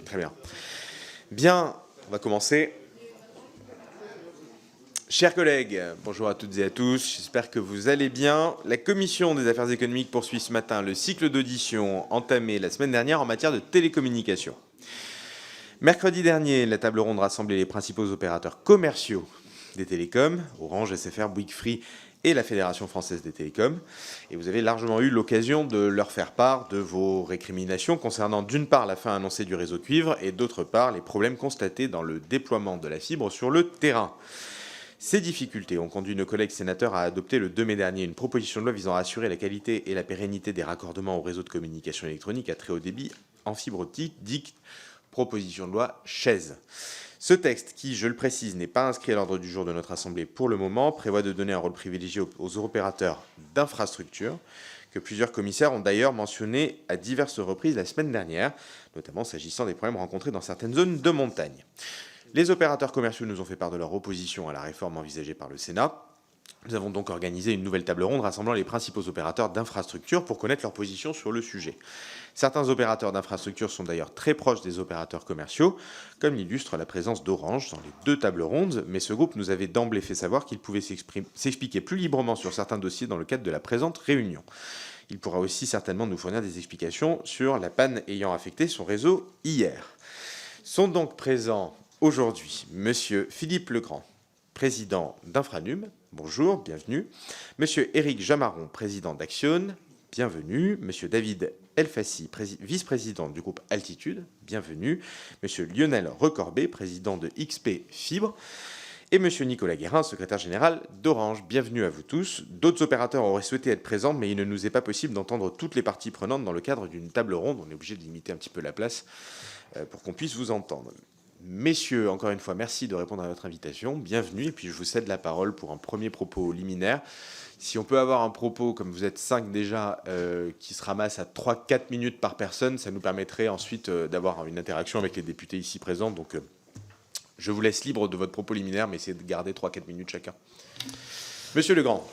Très bien. Bien, on va commencer. Chers collègues, bonjour à toutes et à tous, j'espère que vous allez bien. La Commission des affaires économiques poursuit ce matin le cycle d'audition entamé la semaine dernière en matière de télécommunications. Mercredi dernier, la table ronde rassemblait les principaux opérateurs commerciaux des télécoms, Orange, SFR, Bouygues Free et la Fédération française des télécoms. Et vous avez largement eu l'occasion de leur faire part de vos récriminations concernant d'une part la fin annoncée du réseau cuivre et d'autre part les problèmes constatés dans le déploiement de la fibre sur le terrain. Ces difficultés ont conduit nos collègues sénateurs à adopter le 2 mai dernier une proposition de loi visant à assurer la qualité et la pérennité des raccordements au réseau de communication électronique à très haut débit en fibre optique, dite proposition de loi Chaise. Ce texte, qui, je le précise, n'est pas inscrit à l'ordre du jour de notre Assemblée pour le moment, prévoit de donner un rôle privilégié aux opérateurs d'infrastructures, que plusieurs commissaires ont d'ailleurs mentionné à diverses reprises la semaine dernière, notamment s'agissant des problèmes rencontrés dans certaines zones de montagne. Les opérateurs commerciaux nous ont fait part de leur opposition à la réforme envisagée par le Sénat. Nous avons donc organisé une nouvelle table ronde rassemblant les principaux opérateurs d'infrastructures pour connaître leur position sur le sujet. Certains opérateurs d'infrastructures sont d'ailleurs très proches des opérateurs commerciaux, comme l'illustre la présence d'Orange dans les deux tables rondes, mais ce groupe nous avait d'emblée fait savoir qu'il pouvait s'expliquer plus librement sur certains dossiers dans le cadre de la présente réunion. Il pourra aussi certainement nous fournir des explications sur la panne ayant affecté son réseau hier. Sont donc présents aujourd'hui Monsieur Philippe Legrand, président d'Infranum, bonjour, bienvenue. Monsieur Éric Jamaron, président d'Axione, bienvenue. Monsieur David Elfassi, vice-président du groupe Altitude, bienvenue. Monsieur Lionel Recorbet, président de XP Fibre. Et Monsieur Nicolas Guérin, secrétaire général d'Orange, bienvenue à vous tous. D'autres opérateurs auraient souhaité être présents, mais il ne nous est pas possible d'entendre toutes les parties prenantes dans le cadre d'une table ronde. On est obligé de limiter un petit peu la place pour qu'on puisse vous entendre. Messieurs, encore une fois, merci de répondre à notre invitation. Bienvenue, et puis je vous cède la parole pour un premier propos liminaire. Si on peut avoir un propos, comme vous êtes 5 déjà, qui se ramasse à 3-4 minutes par personne, ça nous permettrait ensuite d'avoir une interaction avec les députés ici présents. Donc, je vous laisse libre de votre propos liminaire, mais essayez de garder 3-4 minutes chacun. Monsieur Legrand.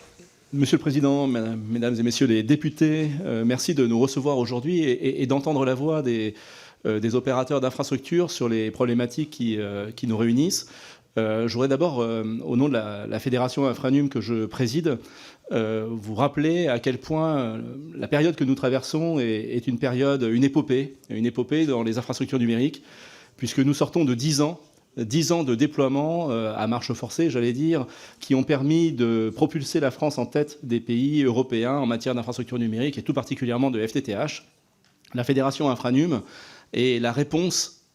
Monsieur le Président, Mesdames et Messieurs les députés, merci de nous recevoir aujourd'hui et d'entendre la voix des opérateurs d'infrastructures sur les problématiques qui nous réunissent. Je voudrais d'abord, au nom de la Fédération Infranum que je préside, vous rappeler à quel point la période que nous traversons est une période, une épopée dans les infrastructures numériques, puisque nous sortons de 10 ans de déploiement à marche forcée, j'allais dire, qui ont permis de propulser la France en tête des pays européens en matière d'infrastructures numériques, et tout particulièrement de FTTH. La Fédération Infranum est la réponse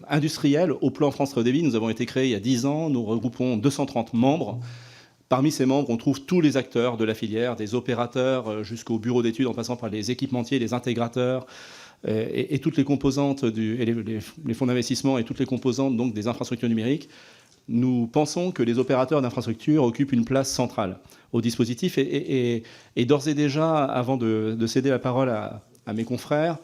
industrielle au plan France Très Haut Débit. Nous avons été créés il y a 10 ans, nous regroupons 230 membres. Parmi ces membres, on trouve tous les acteurs de la filière, des opérateurs jusqu'aux bureaux d'études, en passant par les équipementiers, les intégrateurs, et toutes les composantes, les fonds d'investissement et toutes les composantes donc, des infrastructures numériques. Nous pensons que les opérateurs d'infrastructures occupent une place centrale au dispositif. Et d'ores et déjà, avant de céder la parole à mes confrères,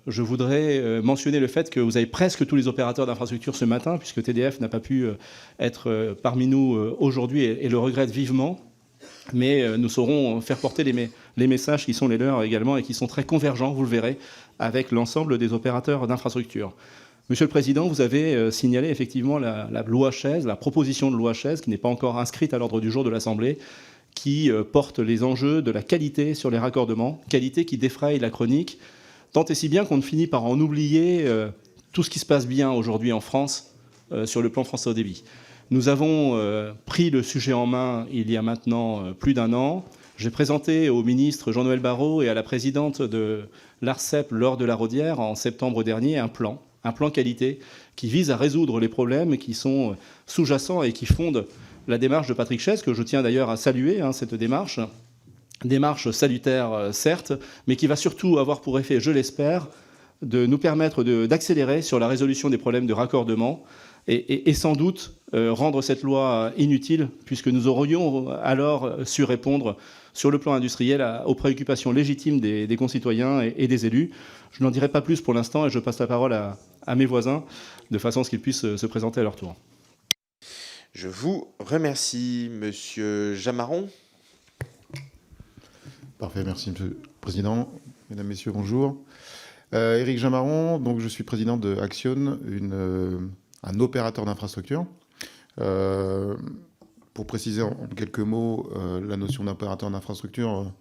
je voudrais mentionner le fait que vous avez presque tous les opérateurs d'infrastructures ce matin, puisque TDF n'a pas pu être parmi nous aujourd'hui et le regrette vivement. Mais nous saurons faire porter les messages qui sont les leurs également et qui sont très convergents, vous le verrez, avec l'ensemble des opérateurs d'infrastructures. Monsieur le Président, vous avez signalé effectivement la loi Chaise, la proposition de loi Chaise, qui n'est pas encore inscrite à l'ordre du jour de l'Assemblée, qui porte les enjeux de la qualité sur les raccordements, qualité qui défraye la chronique, tant et si bien qu'on finit par en oublier tout ce qui se passe bien aujourd'hui en France sur le plan France Très Haut Débit. Nous avons pris le sujet en main il y a maintenant plus d'un an. J'ai présenté au ministre Jean-Noël Barrot et à la présidente de l'ARCEP, Laure de la Raudière, en septembre dernier, un plan qualité qui vise à résoudre les problèmes qui sont sous-jacents et qui fondent la démarche de Patrick Chaise, que je tiens d'ailleurs à saluer, cette démarche salutaire certes, mais qui va surtout avoir pour effet, je l'espère, de nous permettre d'accélérer sur la résolution des problèmes de raccordement et sans doute rendre cette loi inutile, puisque nous aurions alors su répondre sur le plan industriel aux préoccupations légitimes des concitoyens et des élus. Je n'en dirai pas plus pour l'instant et je passe la parole à mes voisins, de façon à ce qu'ils puissent se présenter à leur tour. Je vous remercie, Monsieur Jamaron. Parfait, merci Monsieur le Président. Mesdames, Messieurs, bonjour. Éric Jamaron, donc je suis président de Axione, un opérateur d'infrastructure. Pour préciser en quelques mots la notion d'opérateur d'infrastructure,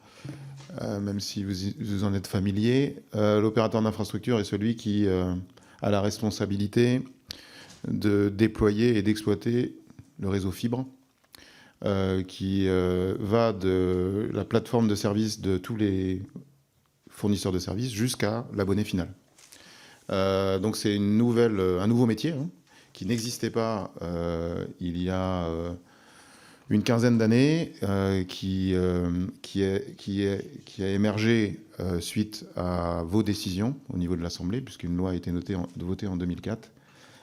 même si vous en êtes familier, l'opérateur d'infrastructure est celui qui a la responsabilité de déployer et d'exploiter le réseau fibre, qui va de la plateforme de service de tous les fournisseurs de services jusqu'à l'abonné final. Donc c'est un nouveau métier qui n'existait pas il y a une quinzaine d'années, qui a émergé suite à vos décisions au niveau de l'Assemblée, puisqu'une loi a été votée en 2004.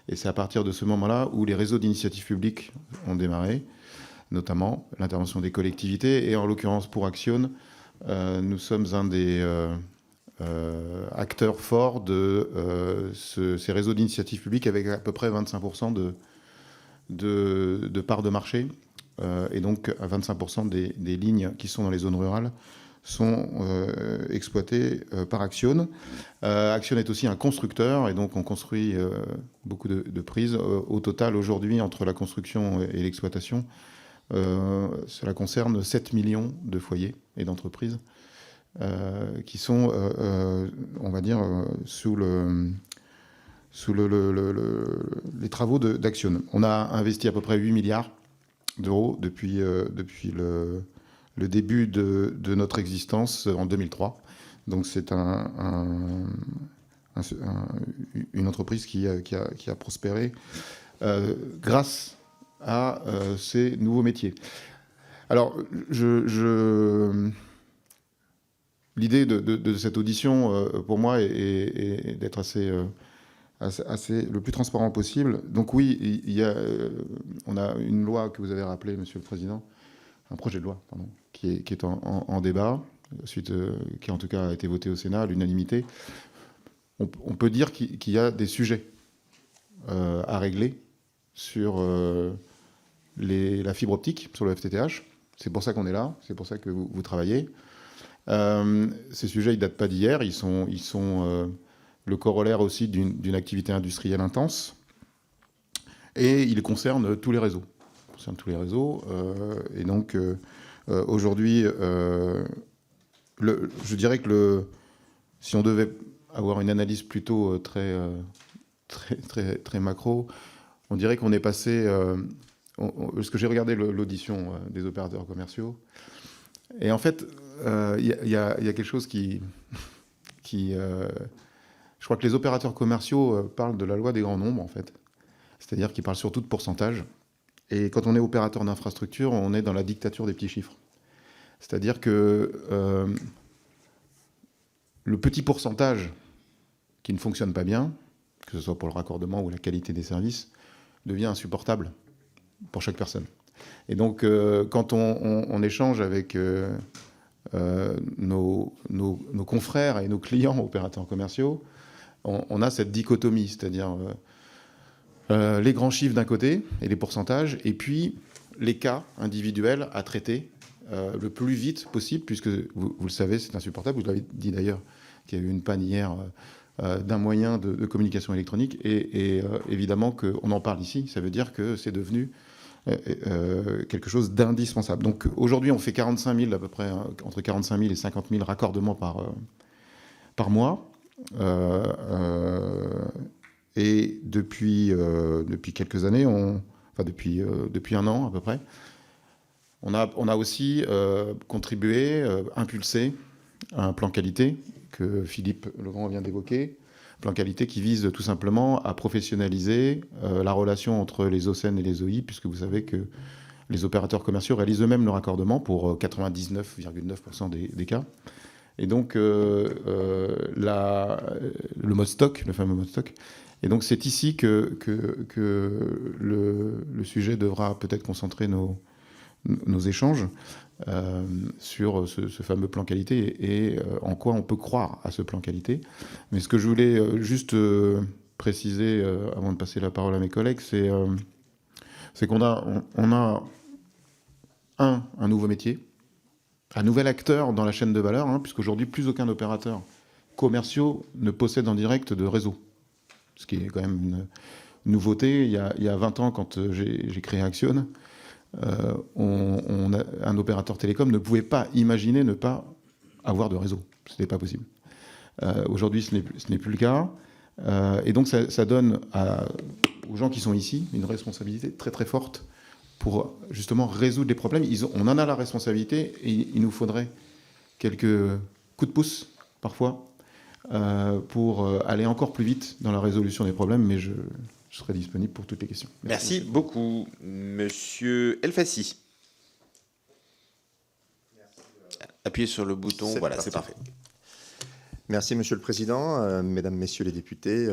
Et c'est à partir de ce moment-là où les réseaux d'initiative publique ont démarré, notamment l'intervention des collectivités. Et en l'occurrence, pour Axione, nous sommes un des acteurs forts de ces réseaux d'initiative publique, avec à peu près 25% de part de marché. Et donc, à 25% des lignes qui sont dans les zones rurales sont exploitées par Axione. Axione est aussi un constructeur, et donc on construit beaucoup de prises. Au total, aujourd'hui, entre la construction et l'exploitation, cela concerne 7 millions de foyers et d'entreprises qui sont, on va dire, sous les travaux d'Axione. On a investi à peu près 8 milliards d'euros depuis le début de notre existence en 2003. Donc c'est une entreprise qui a prospéré grâce à ces nouveaux métiers. Alors, l'idée de cette audition, pour moi, est d'être assez le plus transparent possible. Donc oui, on a une loi que vous avez rappelée, Monsieur le Président, un projet de loi, pardon, qui est en débat, qui en tout cas a été voté au Sénat à l'unanimité. On peut dire qu'il y a des sujets à régler sur la fibre optique, sur le FTTH. C'est pour ça qu'on est là, c'est pour ça que vous travaillez. Ces sujets, ils ne datent pas d'hier, ils sont le corollaire aussi d'une activité industrielle intense, et ils concernent tous les réseaux. Et donc, aujourd'hui, je dirais que si on devait avoir une analyse plutôt très macro, on dirait qu'on est passé... parce que j'ai regardé l'audition des opérateurs commerciaux, et en fait, il y a quelque chose qui je crois que les opérateurs commerciaux parlent de la loi des grands nombres, en fait. C'est-à-dire qu'ils parlent surtout de pourcentage. Et quand on est opérateur d'infrastructure, on est dans la dictature des petits chiffres. C'est-à-dire que le petit pourcentage qui ne fonctionne pas bien, que ce soit pour le raccordement ou la qualité des services, devient insupportable pour chaque personne. Et donc, quand on échange avec nos confrères et nos clients opérateurs commerciaux, on a cette dichotomie, c'est-à-dire les grands chiffres d'un côté et les pourcentages, et puis les cas individuels à traiter le plus vite possible, puisque vous le savez, c'est insupportable. Vous l'avez dit d'ailleurs qu'il y a eu une panne hier d'un moyen de communication électronique, et évidemment qu'on en parle ici, ça veut dire que c'est devenu quelque chose d'indispensable. Donc aujourd'hui, on fait 45 000 à peu près, entre 45 000 et 50 000 raccordements par mois. Et depuis quelques années, depuis un an à peu près, on a aussi contribué, impulsé un plan qualité que Philippe Legrand vient d'évoquer, plan qualité qui vise tout simplement à professionnaliser la relation entre les OSEN et les OI, puisque vous savez que les opérateurs commerciaux réalisent eux-mêmes le raccordement pour 99,9% des cas. Et donc, le mode stock, le fameux mode stock. Et donc, c'est ici que le sujet devra peut-être concentrer nos échanges sur ce fameux plan qualité et en quoi on peut croire à ce plan qualité. Mais ce que je voulais juste préciser avant de passer la parole à mes collègues, c'est qu'on a un nouveau métier, un nouvel acteur dans la chaîne de valeur, puisqu'aujourd'hui, plus aucun opérateur commerciaux ne possèdent en direct de réseau. Ce qui est quand même une nouveauté. Il y a 20 ans, quand j'ai créé Axione, un opérateur télécom ne pouvait pas imaginer ne pas avoir de réseau. Ce n'était pas possible. Aujourd'hui, ce n'est plus le cas. Et donc, ça donne aux gens qui sont ici une responsabilité très très forte pour justement résoudre les problèmes. On en a la responsabilité et il nous faudrait quelques coups de pouce parfois pour aller encore plus vite dans la résolution des problèmes, mais je serai disponible pour toutes les questions. Merci beaucoup. Monsieur Elfassi. Appuyez sur le bouton, voilà, c'est parfait. Merci Monsieur le Président, Mesdames, Messieurs les députés.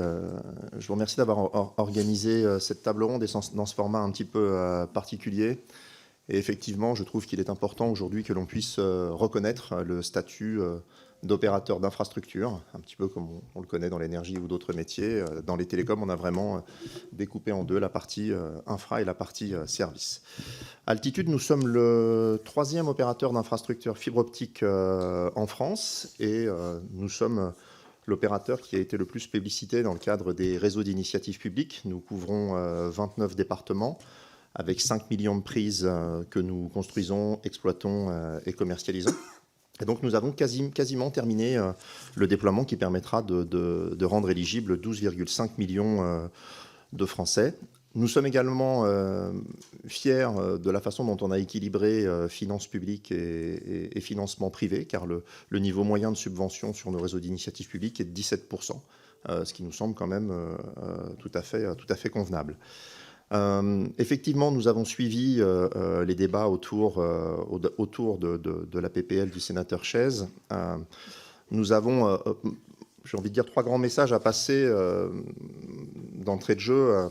Je vous remercie d'avoir organisé cette table ronde dans ce format un petit peu particulier. Et effectivement, je trouve qu'il est important aujourd'hui que l'on puisse reconnaître le statut d'opérateur d'infrastructure, un petit peu comme on le connaît dans l'énergie ou d'autres métiers. Dans les télécoms, on a vraiment découpé en deux la partie infra et la partie service. Altitude, nous sommes le 3e opérateur d'infrastructure fibre optique en France et nous sommes l'opérateur qui a été le plus publicité dans le cadre des réseaux d'initiative publique. Nous couvrons 29 départements avec 5 millions de prises que nous construisons, exploitons et commercialisons. Et donc nous avons quasiment terminé le déploiement qui permettra de rendre éligibles 12,5 millions de Français. Nous sommes également fiers de la façon dont on a équilibré finances publiques et financement privé, car le niveau moyen de subvention sur nos réseaux d'initiative publique est de 17%, ce qui nous semble quand même tout à fait convenable. Effectivement, nous avons suivi les débats autour de la PPL du sénateur Chaise. Nous avons, j'ai envie de dire, 3 grands messages à passer d'entrée de jeu.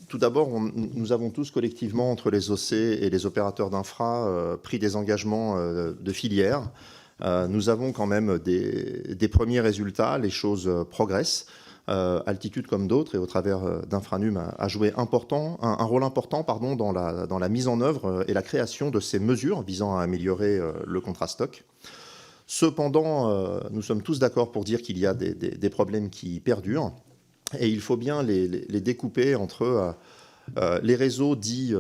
Tout d'abord, nous avons tous collectivement, entre les OC et les opérateurs d'infra, pris des engagements de filière. Nous avons quand même des premiers résultats, les choses progressent. Altitude comme d'autres et au travers d'Infranum a joué un rôle important dans la mise en œuvre et la création de ces mesures visant à améliorer le contrat stock. Cependant, nous sommes tous d'accord pour dire qu'il y a des problèmes qui perdurent et il faut bien les découper entre les réseaux dits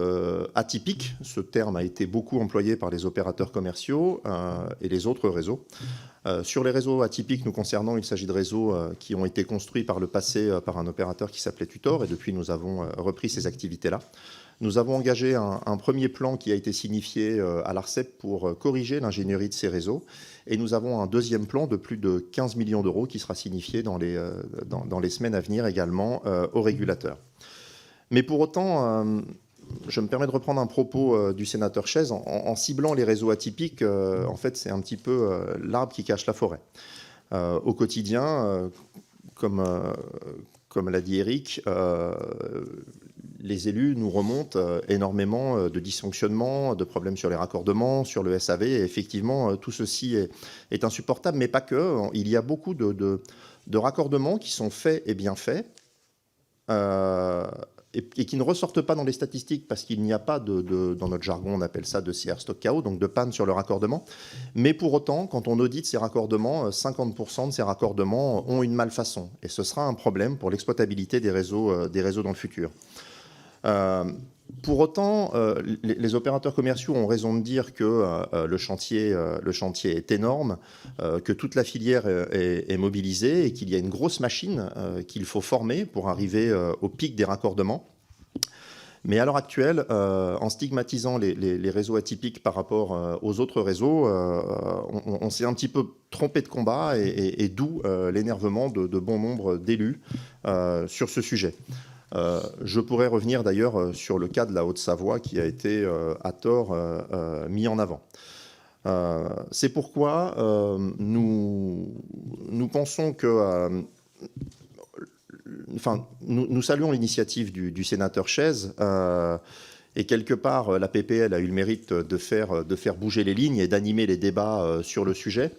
atypiques, ce terme a été beaucoup employé par les opérateurs commerciaux, et les autres réseaux. Sur les réseaux atypiques nous concernant, il s'agit de réseaux qui ont été construits par le passé par un opérateur qui s'appelait Tutor, et depuis nous avons repris ces activités-là. Nous avons engagé un premier plan qui a été signifié à l'ARCEP pour corriger l'ingénierie de ces réseaux, et nous avons un deuxième plan de plus de 15 millions d'euros qui sera signifié dans les semaines à venir également aux régulateurs. Mais pour autant, je me permets de reprendre un propos du sénateur Chaise. En ciblant les réseaux atypiques, en fait, c'est un petit peu l'arbre qui cache la forêt. Au quotidien, comme l'a dit Eric, les élus nous remontent énormément de dysfonctionnements, de problèmes sur les raccordements, sur le SAV. Et effectivement, tout ceci est insupportable, mais pas que. Il y a beaucoup de raccordements qui sont faits et bien faits. Et qui ne ressortent pas dans les statistiques parce qu'il n'y a pas dans notre jargon, on appelle ça de CR stock KO, donc de panne sur le raccordement. Mais pour autant, quand on audite ces raccordements, 50% de ces raccordements ont une malfaçon. Et ce sera un problème pour l'exploitabilité des réseaux dans le futur. Pour autant, les opérateurs commerciaux ont raison de dire que le chantier est énorme, que toute la filière est mobilisée et qu'il y a une grosse machine qu'il faut former pour arriver au pic des raccordements. Mais à l'heure actuelle, en stigmatisant les réseaux atypiques par rapport aux autres réseaux, on s'est un petit peu trompé de combat et d'où l'énervement de bon nombre d'élus sur ce sujet. Je pourrais revenir d'ailleurs sur le cas de la Haute-Savoie qui a été à tort mis en avant. C'est pourquoi nous pensons que... nous saluons l'initiative du sénateur Chaise et quelque part la PPL a eu le mérite de faire bouger les lignes et d'animer les débats sur le sujet.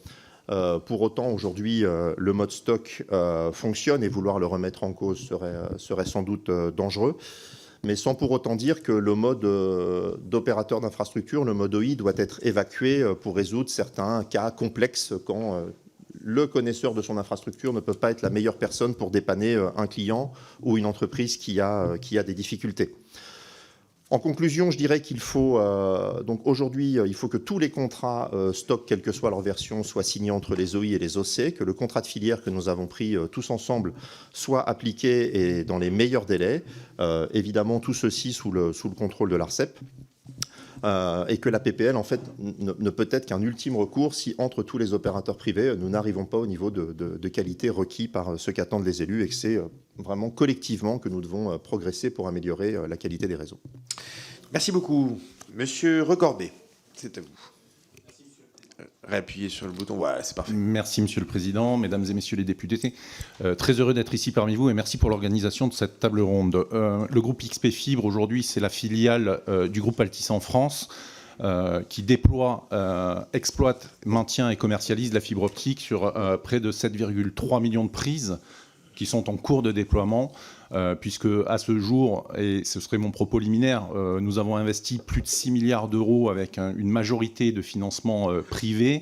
Pour autant, aujourd'hui, le mode stock fonctionne et vouloir le remettre en cause serait sans doute dangereux, mais sans pour autant dire que le mode d'opérateur d'infrastructure, le mode OI, doit être évacué pour résoudre certains cas complexes quand le connaisseur de son infrastructure ne peut pas être la meilleure personne pour dépanner un client ou une entreprise qui a des difficultés. En conclusion, je dirais qu'il faut donc aujourd'hui, il faut que tous les contrats stock, quelle que soit leur version, soient signés entre les OI et les OC, que le contrat de filière que nous avons pris tous ensemble soit appliqué et dans les meilleurs délais. Évidemment, tout ceci sous le contrôle de l'ARCEP. Et que la PPL, en fait, ne peut être qu'un ultime recours si, entre tous les opérateurs privés, nous n'arrivons pas au niveau de qualité requis par ce qu'attendent les élus et que c'est vraiment collectivement que nous devons progresser pour améliorer la qualité des réseaux. Merci beaucoup. Monsieur Recordé, c'est à vous. Réappuyez sur le bouton. Voilà, c'est parfait. Merci, Monsieur le Président, Mesdames et Messieurs les députés. Très heureux d'être ici parmi vous et merci pour l'organisation de cette table ronde. Le groupe XP Fibre, aujourd'hui, c'est la filiale du groupe Altice en France qui déploie, exploite, maintient et commercialise la fibre optique sur près de 7,3 millions de prises qui sont en cours de déploiement, puisque à ce jour, et ce serait mon propos liminaire, nous avons investi plus de 6 milliards d'euros avec une majorité de financement privé,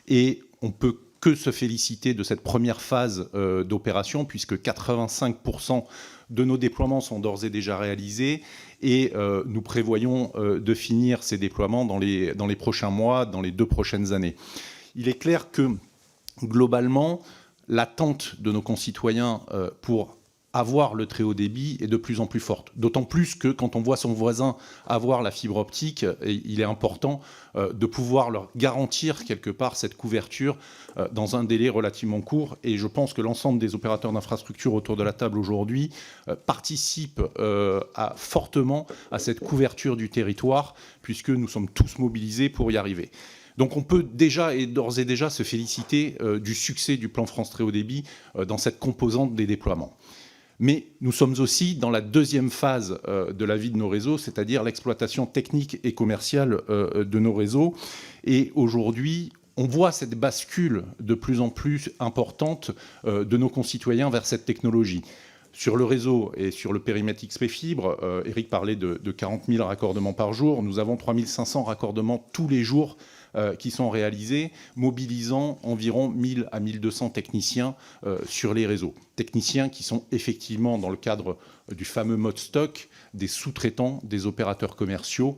et on peut que se féliciter de cette première phase d'opération, puisque 85% de nos déploiements sont d'ores et déjà réalisés, et nous prévoyons de finir ces déploiements dans les prochains mois, dans les 2 prochaines années. Il est clair que, globalement, l'attente de nos concitoyens pour avoir le très haut débit est de plus en plus forte. D'autant plus que quand on voit son voisin avoir la fibre optique, il est important de pouvoir leur garantir quelque part cette couverture dans un délai relativement court. Et je pense que l'ensemble des opérateurs d'infrastructure autour de la table aujourd'hui participent fortement à cette couverture du territoire, puisque nous sommes tous mobilisés pour y arriver. Donc on peut déjà et d'ores et déjà se féliciter du succès du plan France Très Haut Débit dans cette composante des déploiements. Mais nous sommes aussi dans la deuxième phase de la vie de nos réseaux, c'est-à-dire l'exploitation technique et commerciale de nos réseaux. Et aujourd'hui, on voit cette bascule de plus en plus importante de nos concitoyens vers cette technologie. Sur le réseau et sur le périmètre XP Fibre, Eric parlait de 40 000 raccordements par jour. Nous avons 3 500 raccordements tous les jours qui sont réalisés, mobilisant environ 1000 à 1200 techniciens sur les réseaux. Techniciens qui sont effectivement, dans le cadre du fameux mode stock, des sous-traitants, des opérateurs commerciaux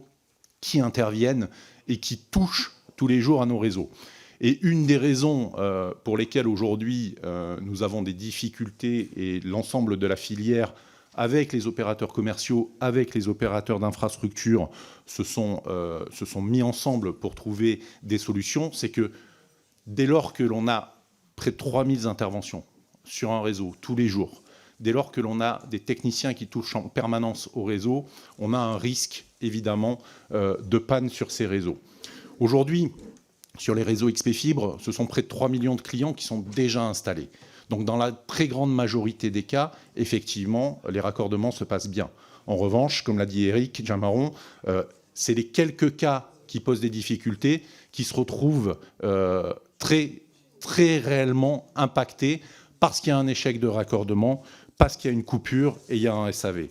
qui interviennent et qui touchent tous les jours à nos réseaux. Et une des raisons pour lesquelles aujourd'hui nous avons des difficultés et l'ensemble de la filière avec les opérateurs commerciaux, avec les opérateurs d'infrastructure, se sont mis ensemble pour trouver des solutions, c'est que dès lors que l'on a près de 3000 interventions sur un réseau tous les jours, dès lors que l'on a des techniciens qui touchent en permanence au réseau, on a un risque, évidemment, de panne sur ces réseaux. Aujourd'hui, sur les réseaux XP Fibre, ce sont près de 3 millions de clients qui sont déjà installés. Donc dans la très grande majorité des cas, effectivement, les raccordements se passent bien. En revanche, comme l'a dit Eric Jamaron, c'est les quelques cas qui posent des difficultés qui se retrouvent très, très réellement impactés parce qu'il y a un échec de raccordement, parce qu'il y a une coupure et il y a un SAV.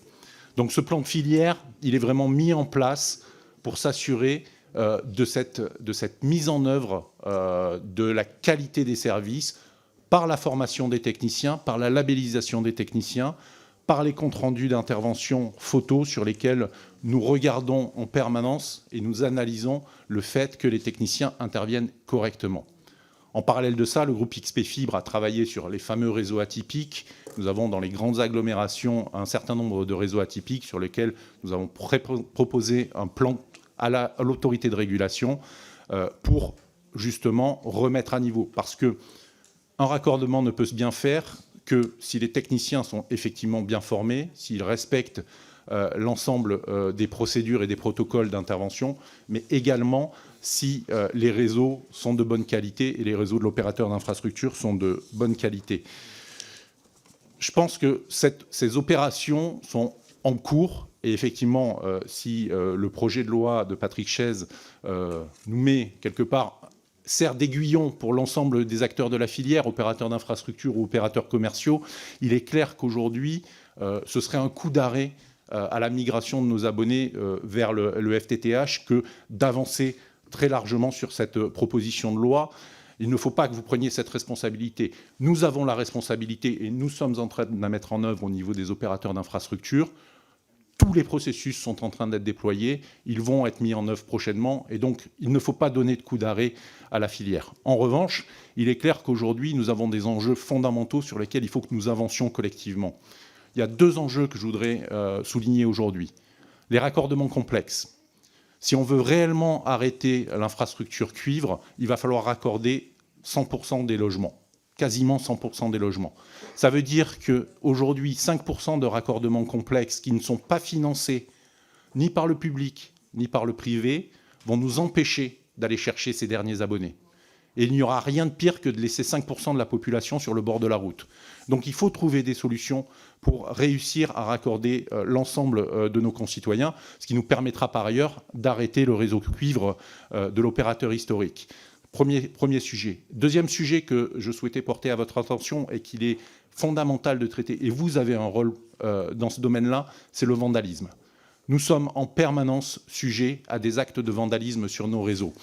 Donc ce plan de filière, il est vraiment mis en place pour s'assurer de cette mise en œuvre de la qualité des services, par la formation des techniciens, par la labellisation des techniciens, par les comptes rendus d'intervention photos sur lesquels nous regardons en permanence et nous analysons le fait que les techniciens interviennent correctement. En parallèle de ça, le groupe XP Fibre a travaillé sur les fameux réseaux atypiques. Nous avons dans les grandes agglomérations un certain nombre de réseaux atypiques sur lesquels nous avons proposé un plan à l'autorité de régulation pour justement remettre à niveau. Parce que un raccordement ne peut se bien faire que si les techniciens sont effectivement bien formés, s'ils respectent l'ensemble des procédures et des protocoles d'intervention, mais également si les réseaux sont de bonne qualité et les réseaux de l'opérateur d'infrastructure sont de bonne qualité. Je pense que ces opérations sont en cours et effectivement, si le projet de loi de Patrick Chaize nous met quelque part sert d'aiguillon pour l'ensemble des acteurs de la filière, opérateurs d'infrastructure ou opérateurs commerciaux, il est clair qu'aujourd'hui, ce serait un coup d'arrêt à la migration de nos abonnés vers le FTTH que d'avancer très largement sur cette proposition de loi. Il ne faut pas que vous preniez cette responsabilité. Nous avons la responsabilité et nous sommes en train de la mettre en œuvre au niveau des opérateurs d'infrastructure. Tous les processus sont en train d'être déployés, ils vont être mis en œuvre prochainement et donc il ne faut pas donner de coup d'arrêt à la filière. En revanche, il est clair qu'aujourd'hui, nous avons des enjeux fondamentaux sur lesquels il faut que nous avancions collectivement. Il y a 2 enjeux que je voudrais souligner aujourd'hui. Les raccordements complexes. Si on veut réellement arrêter l'infrastructure cuivre, il va falloir raccorder 100% des logements, quasiment 100% des logements. Ça veut dire qu'aujourd'hui, 5% de raccordements complexes qui ne sont pas financés ni par le public ni par le privé vont nous empêcher d'aller chercher ces derniers abonnés. Et il n'y aura rien de pire que de laisser 5% de la population sur le bord de la route. Donc il faut trouver des solutions pour réussir à raccorder l'ensemble de nos concitoyens, ce qui nous permettra par ailleurs d'arrêter le réseau cuivre de l'opérateur historique. Premier sujet. Deuxième sujet que je souhaitais porter à votre attention et qu'il est fondamental de traiter, et vous avez un rôle dans ce domaine-là, c'est le vandalisme. Nous sommes en permanence sujets à des actes de vandalisme sur nos réseaux.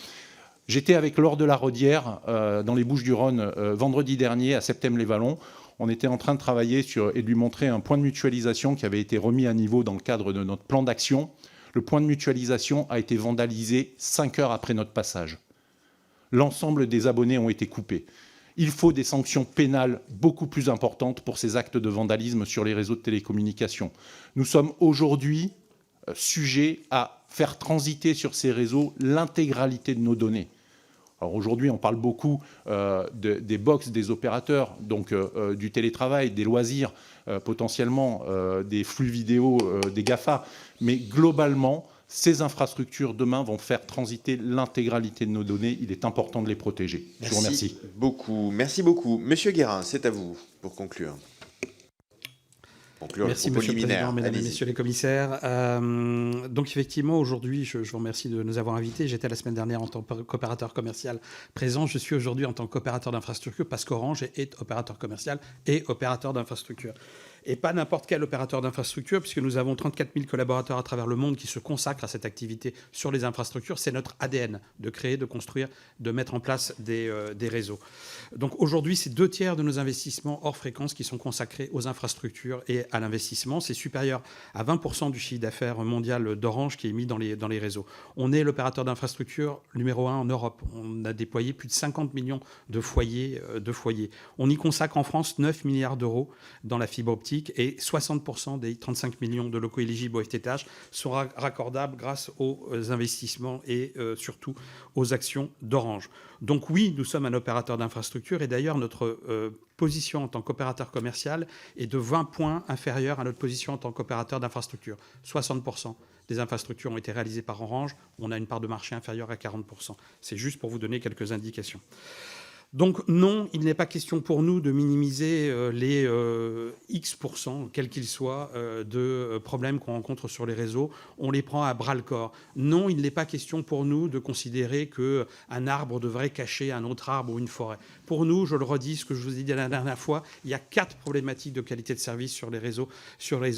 J'étais avec Laure de la Rodière dans les Bouches-du-Rhône vendredi dernier à Septèmes-les-Vallons. On était en train de travailler et de lui montrer un point de mutualisation qui avait été remis à niveau dans le cadre de notre plan d'action. Le point de mutualisation a été vandalisé 5 heures après notre passage. L'ensemble des abonnés ont été coupés. Il faut des sanctions pénales beaucoup plus importantes pour ces actes de vandalisme sur les réseaux de télécommunications. Nous sommes aujourd'hui sujets à faire transiter sur ces réseaux l'intégralité de nos données. Alors aujourd'hui, on parle beaucoup des box des opérateurs, donc du télétravail, des loisirs, potentiellement des flux vidéo des GAFA. Mais globalement, ces infrastructures, demain, vont faire transiter l'intégralité de nos données. Il est important de les protéger. Je vous remercie. Merci beaucoup. Monsieur Guérin, c'est à vous pour conclure. Merci, Monsieur le Président, Mesdames et Messieurs les commissaires. Donc, effectivement, aujourd'hui, je vous remercie de nous avoir invités. J'étais la semaine dernière en tant qu'opérateur commercial présent. Je suis aujourd'hui en tant qu'opérateur d'infrastructure parce qu'Orange est opérateur commercial et opérateur d'infrastructure. Et pas n'importe quel opérateur d'infrastructure, puisque nous avons 34 000 collaborateurs à travers le monde qui se consacrent à cette activité sur les infrastructures. C'est notre ADN de créer, de construire, de mettre en place des réseaux. Donc aujourd'hui, c'est 2 tiers de nos investissements hors fréquence qui sont consacrés aux infrastructures et à l'investissement. C'est supérieur à 20% du chiffre d'affaires mondial d'Orange qui est mis dans les réseaux. On est l'opérateur d'infrastructure numéro 1 en Europe. On a déployé plus de 50 millions de foyers. On y consacre en France 9 milliards d'euros dans la fibre optique et 60% des 35 millions de locaux éligibles au FTTH sont raccordables grâce aux investissements et surtout aux actions d'Orange. Donc oui, nous sommes un opérateur d'infrastructure et d'ailleurs notre position en tant qu'opérateur commercial est de 20 points inférieure à notre position en tant qu'opérateur d'infrastructure. 60% des infrastructures ont été réalisées par Orange, on a une part de marché inférieure à 40%. C'est juste pour vous donner quelques indications. Donc non, il n'est pas question pour nous de minimiser les X%, quels qu'ils soient, de problèmes qu'on rencontre sur les réseaux. On les prend à bras-le-corps. Non, il n'est pas question pour nous de considérer qu'un arbre devrait cacher un autre arbre ou une forêt. Pour nous, je le redis, ce que je vous ai dit la dernière fois, il y a 4 problématiques de qualité de service sur les réseaux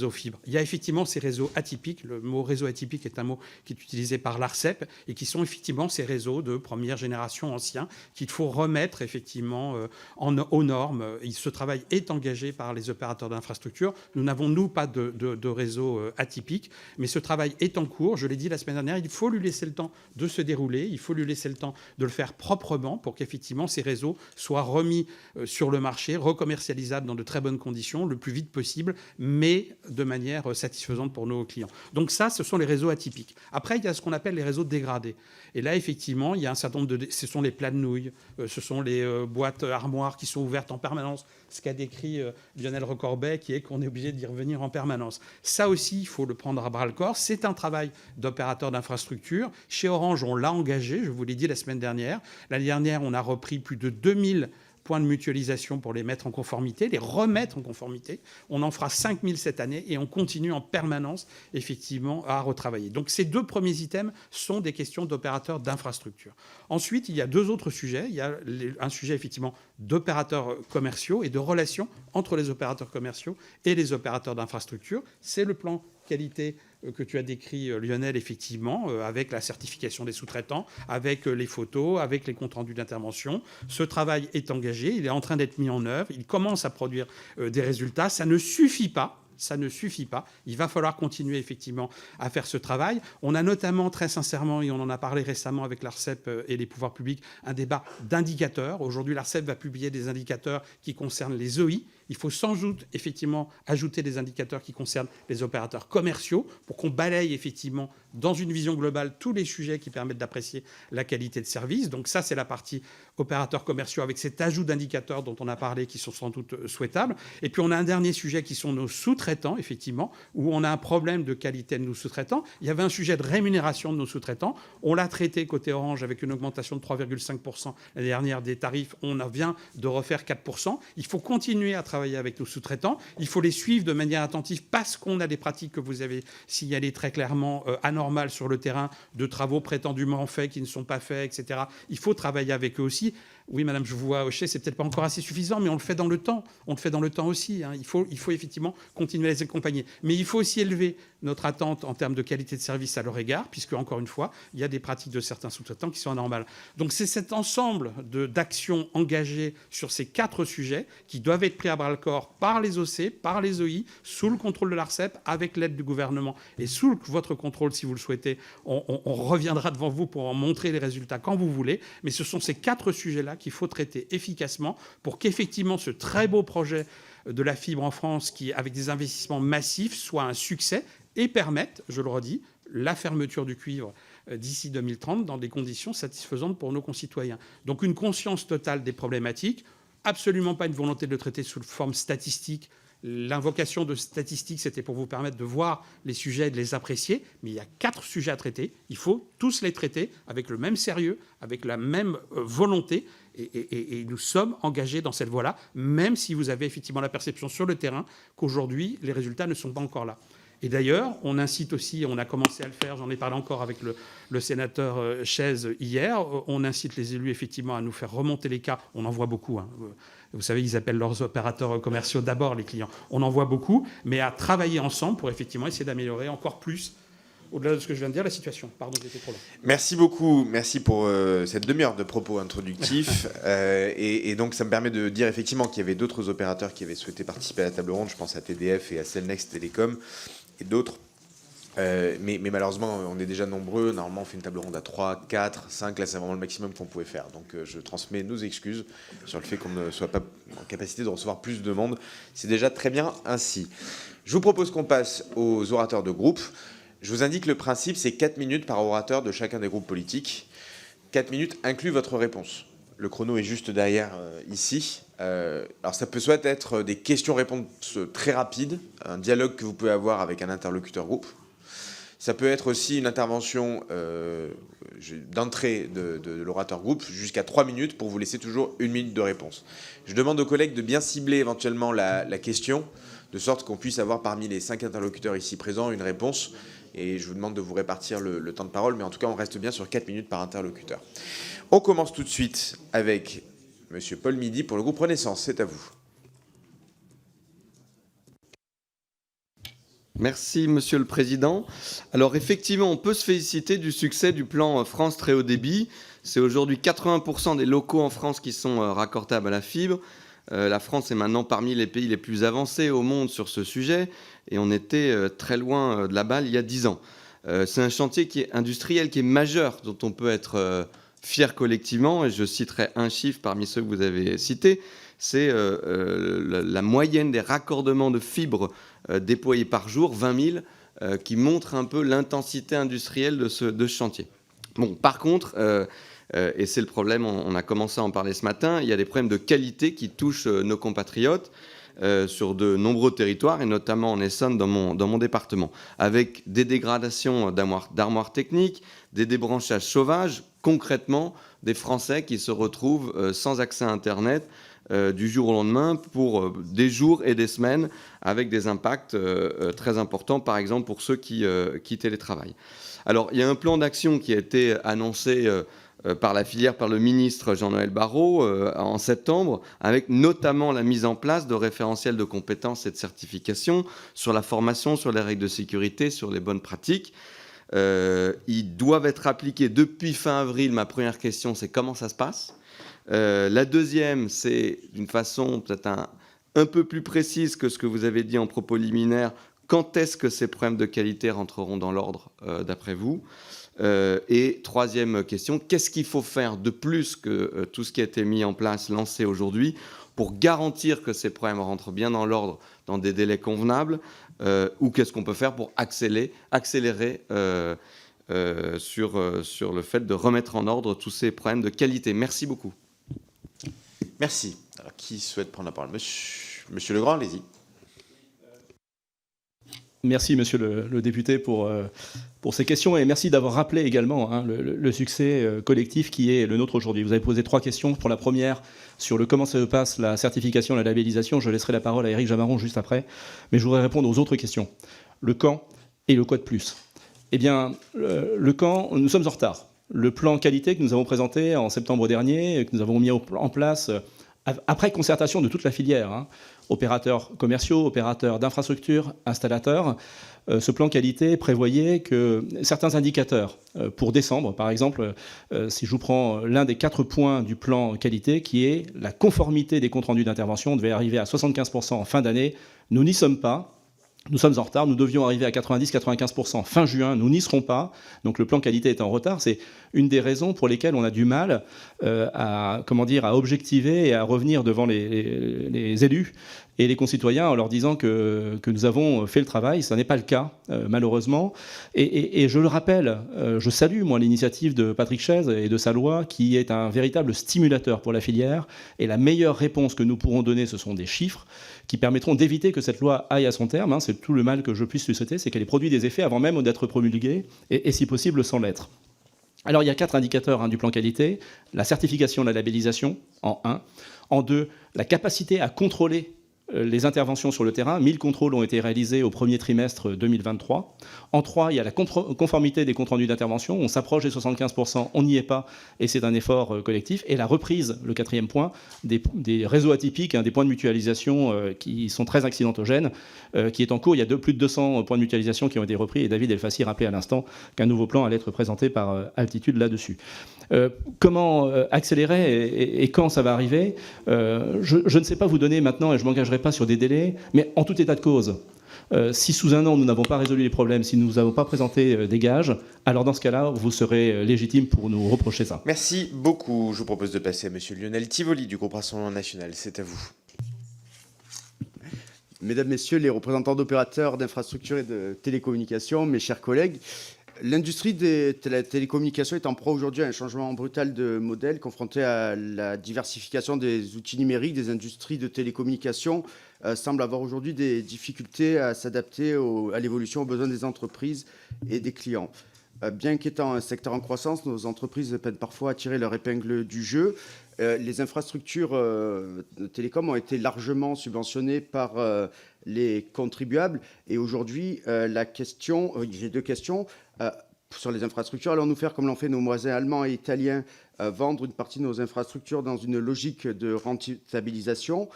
fibres. Il y a effectivement ces réseaux atypiques. Le mot réseau atypique est un mot qui est utilisé par l'ARCEP et qui sont effectivement ces réseaux de première génération anciens qu'il faut remettre effectivement aux normes. Ce travail est engagé par les opérateurs d'infrastructure. Nous n'avons, nous, pas de réseau atypique, mais ce travail est en cours. Je l'ai dit la semaine dernière, il faut lui laisser le temps de se dérouler, il faut lui laisser le temps de le faire proprement pour qu'effectivement ces réseaux soient remis sur le marché, recommercialisables dans de très bonnes conditions, le plus vite possible, mais de manière satisfaisante pour nos clients. Donc ça, ce sont les réseaux atypiques. Après, il y a ce qu'on appelle les réseaux dégradés. Et là, effectivement, il y a un certain nombre ce sont les plats de nouilles, ce sont les boîtes armoires qui sont ouvertes en permanence. Ce qu'a décrit Lionel Recorbet, qui est qu'on est obligé d'y revenir en permanence. Ça aussi, il faut le prendre à bras-le-corps. C'est un travail d'opérateur d'infrastructure. Chez Orange, on l'a engagé, je vous l'ai dit la semaine dernière. L'année dernière, on a repris plus de 2000 points de mutualisation pour les mettre en conformité, les remettre en conformité. On en fera 5000 cette année et on continue en permanence, effectivement, à retravailler. Donc ces 2 premiers items sont des questions d'opérateurs d'infrastructure. Ensuite, il y a 2 autres sujets. Il y a un sujet, effectivement, d'opérateurs commerciaux et de relations entre les opérateurs commerciaux et les opérateurs d'infrastructure. C'est le plan qualité que tu as décrit, Lionel, effectivement, avec la certification des sous-traitants, avec les photos, avec les comptes rendus d'intervention. Ce travail est engagé, il est en train d'être mis en œuvre, il commence à produire des résultats. Ça ne suffit pas. Ça ne suffit pas. Il va falloir continuer effectivement à faire ce travail. On a notamment, très sincèrement, et on en a parlé récemment avec l'ARCEP et les pouvoirs publics, un débat d'indicateurs. Aujourd'hui, l'ARCEP va publier des indicateurs qui concernent les OI. Il faut sans doute effectivement ajouter des indicateurs qui concernent les opérateurs commerciaux pour qu'on balaye effectivement dans une vision globale tous les sujets qui permettent d'apprécier la qualité de service. Donc ça, c'est la partie opérateurs commerciaux avec cet ajout d'indicateurs dont on a parlé qui sont sans doute souhaitables. Et puis on a un dernier sujet qui sont nos sous-traitants, effectivement, où on a un problème de qualité de nos sous-traitants. Il y avait un sujet de rémunération de nos sous-traitants. On l'a traité côté Orange avec une augmentation de 3,5% l'année dernière des tarifs. On vient de refaire 4%. Il faut continuer à travailler avec nos sous-traitants. Il faut les suivre de manière attentive parce qu'on a des pratiques que vous avez signalées très clairement anormales sur le terrain, de travaux prétendument faits qui ne sont pas faits, etc. Il faut travailler avec eux aussi. Oui, madame, je vous vois hocher, c'est peut-être pas encore assez suffisant, mais on le fait dans le temps. On le fait dans le temps aussi. Il faut effectivement continuer à les accompagner. Mais il faut aussi élever notre attente en termes de qualité de service à leur égard, puisque, encore une fois, il y a des pratiques de certains sous-traitants qui sont anormales. Donc c'est cet ensemble d'actions engagées sur ces 4 sujets qui doivent être pris à bras-le-corps par les OC, par les OI, sous le contrôle de l'ARCEP, avec l'aide du gouvernement et sous votre contrôle, si vous le souhaitez. On reviendra devant vous pour en montrer les résultats quand vous voulez. Mais ce sont ces 4 sujets-là qu'il faut traiter efficacement pour qu'effectivement ce très beau projet de la fibre en France, qui, avec des investissements massifs, soit un succès et permette, je le redis, la fermeture du cuivre d'ici 2030 dans des conditions satisfaisantes pour nos concitoyens. Donc une conscience totale des problématiques, absolument pas une volonté de le traiter sous forme statistique. L'invocation de statistiques, c'était pour vous permettre de voir les sujets et de les apprécier. Mais il y a 4 sujets à traiter. Il faut tous les traiter avec le même sérieux, avec la même volonté. Et nous sommes engagés dans cette voie-là, même si vous avez effectivement la perception sur le terrain qu'aujourd'hui, les résultats ne sont pas encore là. Et d'ailleurs, on incite aussi, on a commencé à le faire, j'en ai parlé encore avec le sénateur Chaise hier, on incite les élus effectivement à nous faire remonter les cas. On en voit beaucoup. Vous savez, ils appellent leurs opérateurs commerciaux d'abord les clients. On en voit beaucoup, mais à travailler ensemble pour effectivement essayer d'améliorer encore plus, au-delà de ce que je viens de dire, la situation. Pardon, j'étais trop long. Merci beaucoup. Merci pour cette demi-heure de propos introductifs. Et donc, ça me permet de dire effectivement qu'il y avait d'autres opérateurs qui avaient souhaité participer à la table ronde. Je pense à TDF et à Cellnex Télécom et d'autres. Mais malheureusement, on est déjà nombreux. Normalement, on fait une table ronde à 3, 4, 5. Là, c'est vraiment le maximum qu'on pouvait faire. Donc, je transmets nos excuses sur le fait qu'on ne soit pas en capacité de recevoir plus de monde. C'est déjà très bien ainsi. Je vous propose qu'on passe aux orateurs de groupe. Je vous indique le principe, c'est 4 minutes par orateur de chacun des groupes politiques. 4 minutes inclut votre réponse. Le chrono est juste derrière ici. Alors ça peut soit être des questions-réponses très rapides, un dialogue que vous pouvez avoir avec un interlocuteur groupe. Ça peut être aussi une intervention d'entrée de l'orateur groupe jusqu'à 3 minutes pour vous laisser toujours 1 minute de réponse. Je demande aux collègues de bien cibler éventuellement la question, de sorte qu'on puisse avoir parmi les 5 interlocuteurs ici présents une réponse. Et je vous demande de vous répartir le temps de parole, mais en tout cas, on reste bien sur 4 minutes par interlocuteur. On commence tout de suite avec Monsieur Paul Midi pour le groupe Renaissance. C'est à vous. Merci, Monsieur le Président. Alors, effectivement, on peut se féliciter du succès du plan France Très Haut Débit. C'est aujourd'hui 80% des locaux en France qui sont raccordables à la fibre. La France est maintenant parmi les pays les plus avancés au monde sur ce sujet et on était très loin de la balle il y a 10 ans. C'est un chantier qui est industriel, qui est majeur, dont on peut être fier collectivement. Et je citerai un chiffre parmi ceux que vous avez cités. C'est la moyenne des raccordements de fibres déployés par jour, 20 000, qui montre un peu l'intensité industrielle de ce chantier. Bon, par contre... et c'est le problème, on a commencé à en parler ce matin, il y a des problèmes de qualité qui touchent nos compatriotes sur de nombreux territoires, et notamment en Essonne, dans mon département, avec des dégradations d'armoires techniques, des débranchages sauvages, concrètement des Français qui se retrouvent sans accès à Internet du jour au lendemain pour des jours et des semaines, avec des impacts très importants, par exemple pour ceux qui télétravaillent. Alors, il y a un plan d'action qui a été annoncé par la filière, par le ministre Jean-Noël Barrot en septembre, avec notamment la mise en place de référentiels de compétences et de certification sur la formation, sur les règles de sécurité, sur les bonnes pratiques. Ils doivent être appliqués depuis fin avril. Ma première question, c'est comment ça se passe ? La deuxième, c'est d'une façon peut-être un peu plus précise que ce que vous avez dit en propos liminaire. Quand est-ce que ces problèmes de qualité rentreront dans l'ordre, d'après vous ? Et troisième question, qu'est-ce qu'il faut faire de plus que tout ce qui a été mis en place, lancé aujourd'hui, pour garantir que ces problèmes rentrent bien dans l'ordre dans des délais convenables, ou qu'est-ce qu'on peut faire pour accélérer sur le fait de remettre en ordre tous ces problèmes de qualité. Merci beaucoup. Merci. Alors, qui souhaite prendre la parole ? Monsieur Legrand, allez-y. Merci, monsieur le député, pour ces questions, et merci d'avoir rappelé également le succès collectif qui est le nôtre aujourd'hui. Vous avez posé 3 questions. Pour la première, sur comment se passe la certification, la labellisation, je laisserai la parole à Éric Jamaron juste après, mais je voudrais répondre aux autres questions. Le quand et le quoi de plus. Eh bien, le quand, nous sommes en retard. Le plan qualité que nous avons présenté en septembre dernier, que nous avons mis en place après concertation de toute la filière, opérateurs commerciaux, opérateurs d'infrastructures, installateurs, ce plan qualité prévoyait que certains indicateurs, pour décembre par exemple, si je vous prends l'un des 4 points du plan qualité, qui est la conformité des comptes rendus d'intervention, devait arriver à 75% en fin d'année. Nous n'y sommes pas. Nous sommes en retard, nous devions arriver à 90-95% fin juin, nous n'y serons pas. Donc le plan qualité est en retard. C'est une des raisons pour lesquelles on a du mal à objectiver et à revenir devant les élus et les concitoyens en leur disant que nous avons fait le travail. Ce n'est pas le cas, malheureusement. Et je le rappelle, je salue, moi, l'initiative de Patrick Chaize et de sa loi, qui est un véritable stimulateur pour la filière. Et la meilleure réponse que nous pourrons donner, ce sont des chiffres qui permettront d'éviter que cette loi aille à son terme. C'est tout le mal que je puisse lui souhaiter, c'est qu'elle ait produit des effets avant même d'être promulguée, et si possible sans l'être. Alors il y a 4 indicateurs du plan qualité. La certification, la labellisation, en 1. En 2, la capacité à contrôler les interventions sur le terrain. 1000 contrôles ont été réalisés au premier trimestre 2023. En 3, il y a la conformité des comptes rendus d'intervention. On s'approche des 75%, on n'y est pas, et c'est un effort collectif. Et la reprise, le 4e point, des réseaux atypiques, des points de mutualisation qui sont très accidentogènes, qui est en cours. Il y a plus de 200 points de mutualisation qui ont été repris, et David Elfassi rappelait à l'instant qu'un nouveau plan allait être présenté par Altitude là-dessus. Comment accélérer et quand ça va arriver, je ne sais pas vous donner maintenant, et je ne m'engagerai pas sur des délais, mais en tout état de cause, si sous un an nous n'avons pas résolu les problèmes, si nous n'avons pas présenté des gages, alors dans ce cas-là, vous serez légitime pour nous reprocher ça. Merci beaucoup. Je vous propose de passer à monsieur Lionel Tivoli du groupe Rassemblement National. C'est à vous. Mesdames, Messieurs les représentants d'opérateurs d'infrastructures et de télécommunications, mes chers collègues, l'industrie des télécommunications est en proie aujourd'hui à un changement brutal de modèle, confronté à la diversification des outils numériques. Des industries de télécommunications semblent avoir aujourd'hui des difficultés à s'adapter à l'évolution, aux besoins des entreprises et des clients. Bien qu'étant un secteur en croissance, nos entreprises peinent parfois à tirer leur épingle du jeu. Les infrastructures télécom ont été largement subventionnées par les contribuables. Et aujourd'hui, j'ai 2 questions. Sur les infrastructures, allons-nous faire comme l'ont fait nos voisins allemands et italiens, vendre une partie de nos infrastructures dans une logique de rentabilisation,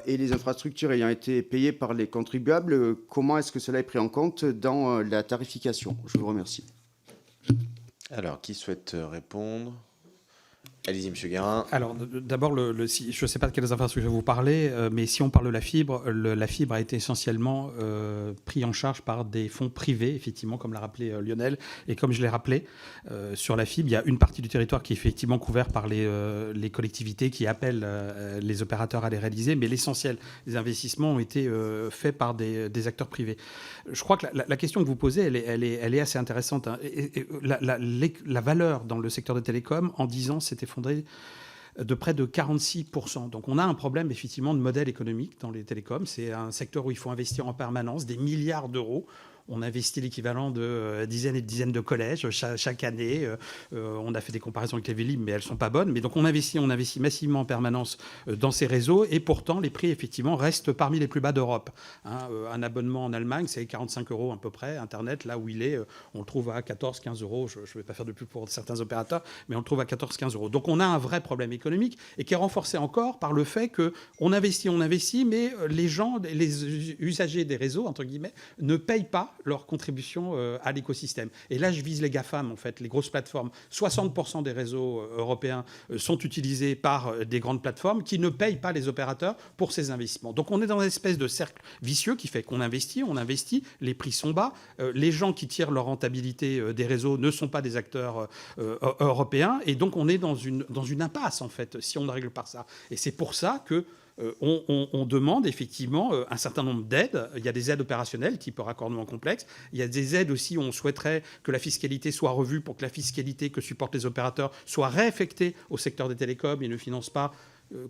et les infrastructures ayant été payées par les contribuables, comment est-ce que cela est pris en compte dans la tarification ? Je vous remercie. Alors, qui souhaite répondre ? Allez-y, M. Guérin. Alors, d'abord, je ne sais pas de quelles infrastructures vous parlez, mais si on parle de la fibre a été essentiellement pris en charge par des fonds privés, effectivement, comme l'a rappelé Lionel. Et comme je l'ai rappelé, sur la fibre, il y a une partie du territoire qui est effectivement couvert par les collectivités qui appellent les opérateurs à les réaliser, mais l'essentiel des investissements ont été faits par des acteurs privés. Je crois que la question que vous posez, elle est assez intéressante. La valeur dans le secteur des télécoms, en 10 ans, s'est effondrée de près de 46%. Donc on a un problème effectivement de modèle économique dans les télécoms. C'est un secteur où il faut investir en permanence des milliards d'euros. on investit l'équivalent de dizaines et dizaines de collèges chaque année. On a fait des comparaisons avec les Vélib, mais elles ne sont pas bonnes. Mais donc on investit massivement en permanence dans ces réseaux, et pourtant les prix effectivement restent parmi les plus bas d'Europe. Un abonnement en Allemagne, c'est 45 € à peu près, Internet, là où il est, on le trouve à 14-15 €. Je ne vais pas faire de pub pour certains opérateurs, mais on le trouve à 14-15 €. Donc on a un vrai problème économique, et qui est renforcé encore par le fait qu'on investit, mais les gens, les usagers des réseaux, entre guillemets, ne payent pas leur contribution à l'écosystème. Et là, je vise les GAFAM, en fait, les grosses plateformes. 60% des réseaux européens sont utilisés par des grandes plateformes qui ne payent pas les opérateurs pour ces investissements. Donc on est dans une espèce de cercle vicieux qui fait qu'on investit, les prix sont bas, les gens qui tirent leur rentabilité des réseaux ne sont pas des acteurs européens, et donc on est dans une impasse, en fait, si on ne règle pas ça. Et c'est pour ça que on demande effectivement un certain nombre d'aides. Il y a des aides opérationnelles type raccordement complexe. Il y a des aides aussi où on souhaiterait que la fiscalité soit revue pour que la fiscalité que supportent les opérateurs soit réaffectée au secteur des télécoms et ne finance pas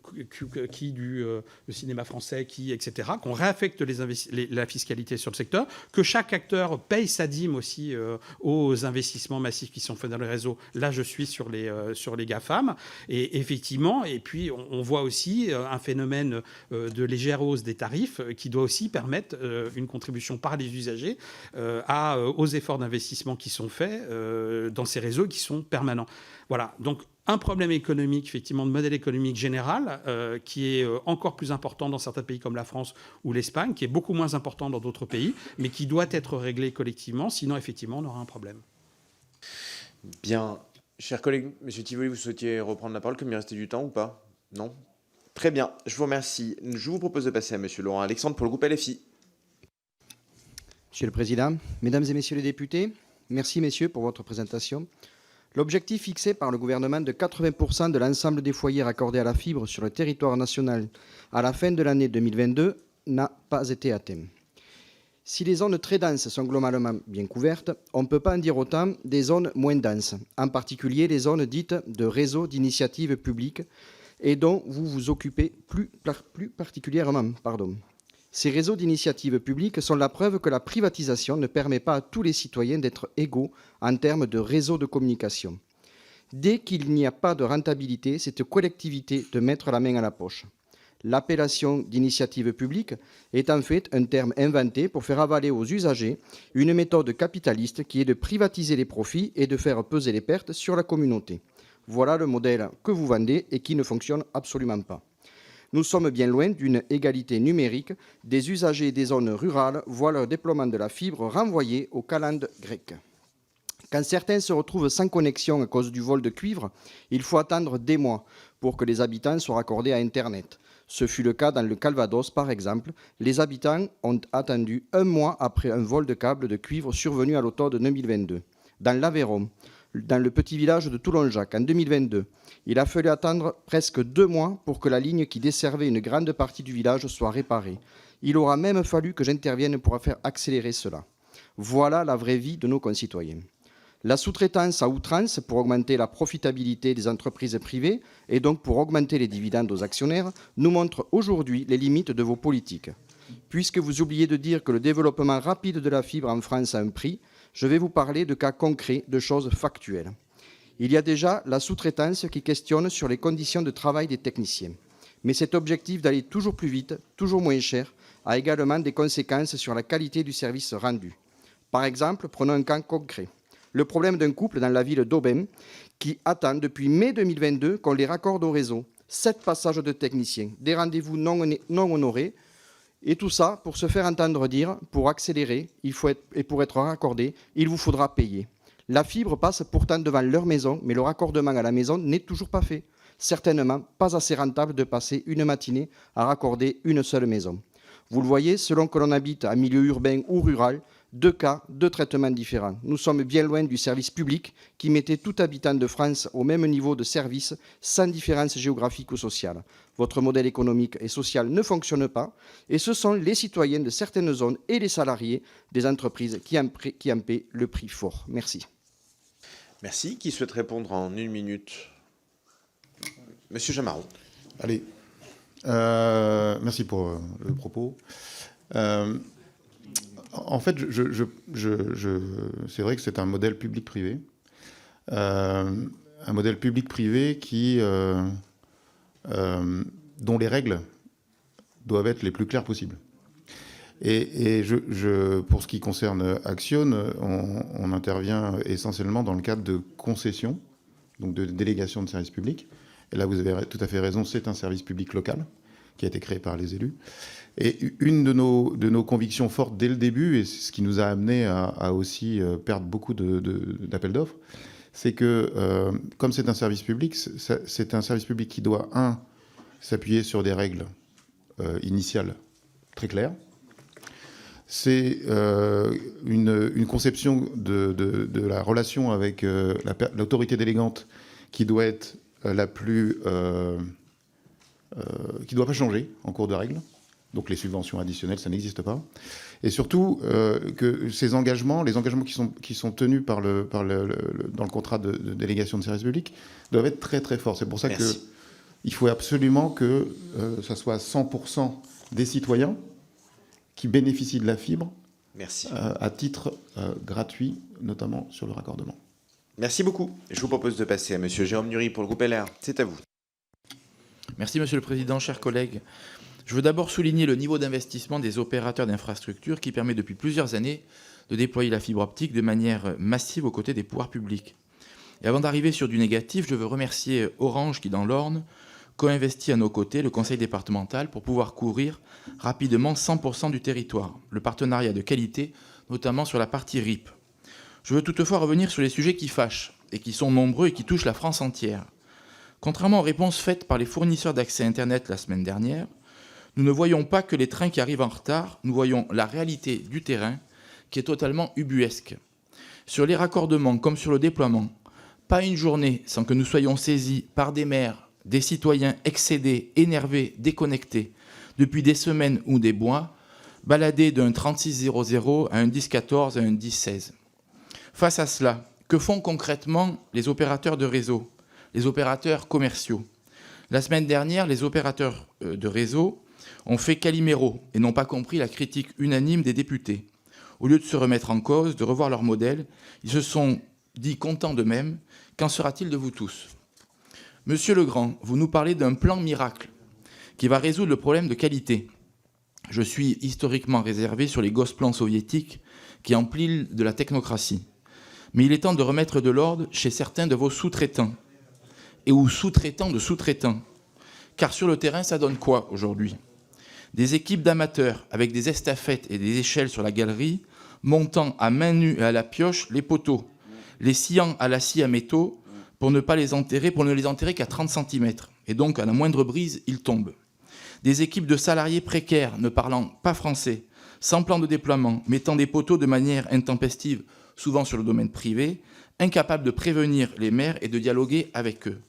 le cinéma français, etc., qu'on réaffecte la fiscalité sur le secteur, que chaque acteur paye sa dîme aussi aux investissements massifs qui sont faits dans les réseaux. Là, je suis sur les GAFAM. Et effectivement, et puis on voit aussi un phénomène de légère hausse des tarifs qui doit aussi permettre une contribution par les usagers aux efforts d'investissement qui sont faits dans ces réseaux qui sont permanents. Voilà, donc un problème économique, effectivement, de modèle économique général, qui est encore plus important dans certains pays comme la France ou l'Espagne, qui est beaucoup moins important dans d'autres pays, mais qui doit être réglé collectivement, sinon, effectivement, on aura un problème. Bien. Chers collègues, M. Tivoli, vous souhaitiez reprendre la parole, comme il restait du temps ou pas? Non? Très bien, je vous remercie. Je vous propose de passer à M. Laurent Alexandre pour le groupe LFI. Monsieur le Président, Mesdames et Messieurs les députés, merci, messieurs, pour votre présentation. L'objectif fixé par le gouvernement de 80% de l'ensemble des foyers raccordés à la fibre sur le territoire national à la fin de l'année 2022 n'a pas été atteint. Si les zones très denses sont globalement bien couvertes, on ne peut pas en dire autant des zones moins denses, en particulier les zones dites de réseaux d'initiative publique et dont vous vous occupez plus particulièrement. Ces réseaux d'initiative publique sont la preuve que la privatisation ne permet pas à tous les citoyens d'être égaux en termes de réseau de communication. Dès qu'il n'y a pas de rentabilité, c'est aux collectivités de mettre la main à la poche. L'appellation d'initiative publique est en fait un terme inventé pour faire avaler aux usagers une méthode capitaliste qui est de privatiser les profits et de faire peser les pertes sur la communauté. Voilà le modèle que vous vendez et qui ne fonctionne absolument pas. Nous sommes bien loin d'une égalité numérique. Des usagers des zones rurales voient leur déploiement de la fibre renvoyé aux calendes grecques. Quand certains se retrouvent sans connexion à cause du vol de cuivre, il faut attendre des mois pour que les habitants soient raccordés à Internet. Ce fut le cas dans le Calvados, par exemple. Les habitants ont attendu un mois après un vol de câble de cuivre survenu à l'automne 2022. Dans l'Aveyron, dans le petit village de Toulonjac, en 2022, il a fallu attendre presque 2 mois pour que la ligne qui desservait une grande partie du village soit réparée. Il aura même fallu que j'intervienne pour faire accélérer cela. Voilà la vraie vie de nos concitoyens. La sous-traitance à outrance pour augmenter la profitabilité des entreprises privées et donc pour augmenter les dividendes aux actionnaires nous montre aujourd'hui les limites de vos politiques. Puisque vous oubliez de dire que le développement rapide de la fibre en France a un prix, je vais vous parler de cas concrets, de choses factuelles. Il y a déjà la sous-traitance qui questionne sur les conditions de travail des techniciens. Mais cet objectif d'aller toujours plus vite, toujours moins cher, a également des conséquences sur la qualité du service rendu. Par exemple, prenons un cas concret. Le problème d'un couple dans la ville d'Aubin qui attend depuis mai 2022 qu'on les raccorde au réseau. 7 passages de techniciens, des rendez-vous non honorés, et tout ça pour se faire entendre dire, pour accélérer et pour être raccordé, il vous faudra payer. La fibre passe pourtant devant leur maison, mais le raccordement à la maison n'est toujours pas fait. Certainement pas assez rentable de passer une matinée à raccorder une seule maison. Vous le voyez, selon que l'on habite en milieu urbain ou rural, 2 cas, 2 traitements différents. Nous sommes bien loin du service public qui mettait tout habitant de France au même niveau de service, sans différence géographique ou sociale. Votre modèle économique et social ne fonctionne pas, et ce sont les citoyens de certaines zones et les salariés des entreprises qui en paient le prix fort. Merci. Merci. Qui souhaite répondre en 1 minute? Monsieur Jamarot. Allez. Merci pour le propos. En fait, c'est vrai que c'est un modèle public-privé. Un modèle public-privé dont les règles doivent être les plus claires possibles. Et pour ce qui concerne Axione, on intervient essentiellement dans le cadre de concessions, donc de délégation de services publics. Et là, vous avez tout à fait raison, c'est un service public local qui a été créé par les élus. Et une de nos convictions fortes dès le début, et c'est ce qui nous a amené à aussi perdre beaucoup d'appels d'offres, c'est que comme c'est un service public, c'est un service public qui doit, s'appuyer sur des règles initiales très claires. C'est une conception de la relation avec l'autorité délégante qui doit être qui ne doit pas changer en cours de règle. Donc les subventions additionnelles, ça n'existe pas. Et surtout, que ces engagements, les engagements qui sont tenus dans le contrat de délégation de service public, doivent être très très forts. C'est pour ça qu'il faut absolument que ça soit 100% des citoyens qui bénéficient de la fibre à titre gratuit, notamment sur le raccordement. Merci beaucoup. Je vous propose de passer à Monsieur Jérôme Nury pour le groupe LR. C'est à vous. Merci Monsieur le Président, chers collègues. Je veux d'abord souligner le niveau d'investissement des opérateurs d'infrastructures qui permet depuis plusieurs années de déployer la fibre optique de manière massive aux côtés des pouvoirs publics. Et avant d'arriver sur du négatif, je veux remercier Orange qui, dans l'Orne, co-investit à nos côtés le conseil départemental pour pouvoir couvrir rapidement 100% du territoire. Le partenariat de qualité, notamment sur la partie RIP. Je veux toutefois revenir sur les sujets qui fâchent et qui sont nombreux et qui touchent la France entière. Contrairement aux réponses faites par les fournisseurs d'accès Internet la semaine dernière, nous ne voyons pas que les trains qui arrivent en retard, nous voyons la réalité du terrain qui est totalement ubuesque. Sur les raccordements comme sur le déploiement, pas une journée sans que nous soyons saisis par des maires, des citoyens excédés, énervés, déconnectés, depuis des semaines ou des mois, baladés d'un 3600 à un 1014 à un 1016. Face à cela, que font concrètement les opérateurs de réseau, les opérateurs commerciaux? La semaine dernière, les opérateurs de réseau ont fait Calimero et n'ont pas compris la critique unanime des députés. Au lieu de se remettre en cause, de revoir leur modèle, ils se sont dit contents d'eux-mêmes. Qu'en sera-t-il de vous tous? Monsieur Legrand, vous nous parlez d'un plan miracle qui va résoudre le problème de qualité. Je suis historiquement réservé sur les gosses-plans soviétiques qui empilent de la technocratie. Mais il est temps de remettre de l'ordre chez certains de vos sous-traitants et ou sous-traitants de sous-traitants. Car sur le terrain, ça donne quoi aujourd'hui? Des équipes d'amateurs avec des estafettes et des échelles sur la galerie, montant à main nue et à la pioche les poteaux, les sciant à la scie à métaux pour ne les enterrer qu'à 30 cm. Et donc, à la moindre brise, ils tombent. Des équipes de salariés précaires ne parlant pas français, sans plan de déploiement, mettant des poteaux de manière intempestive, souvent sur le domaine privé, incapables de prévenir les maires et de dialoguer avec eux.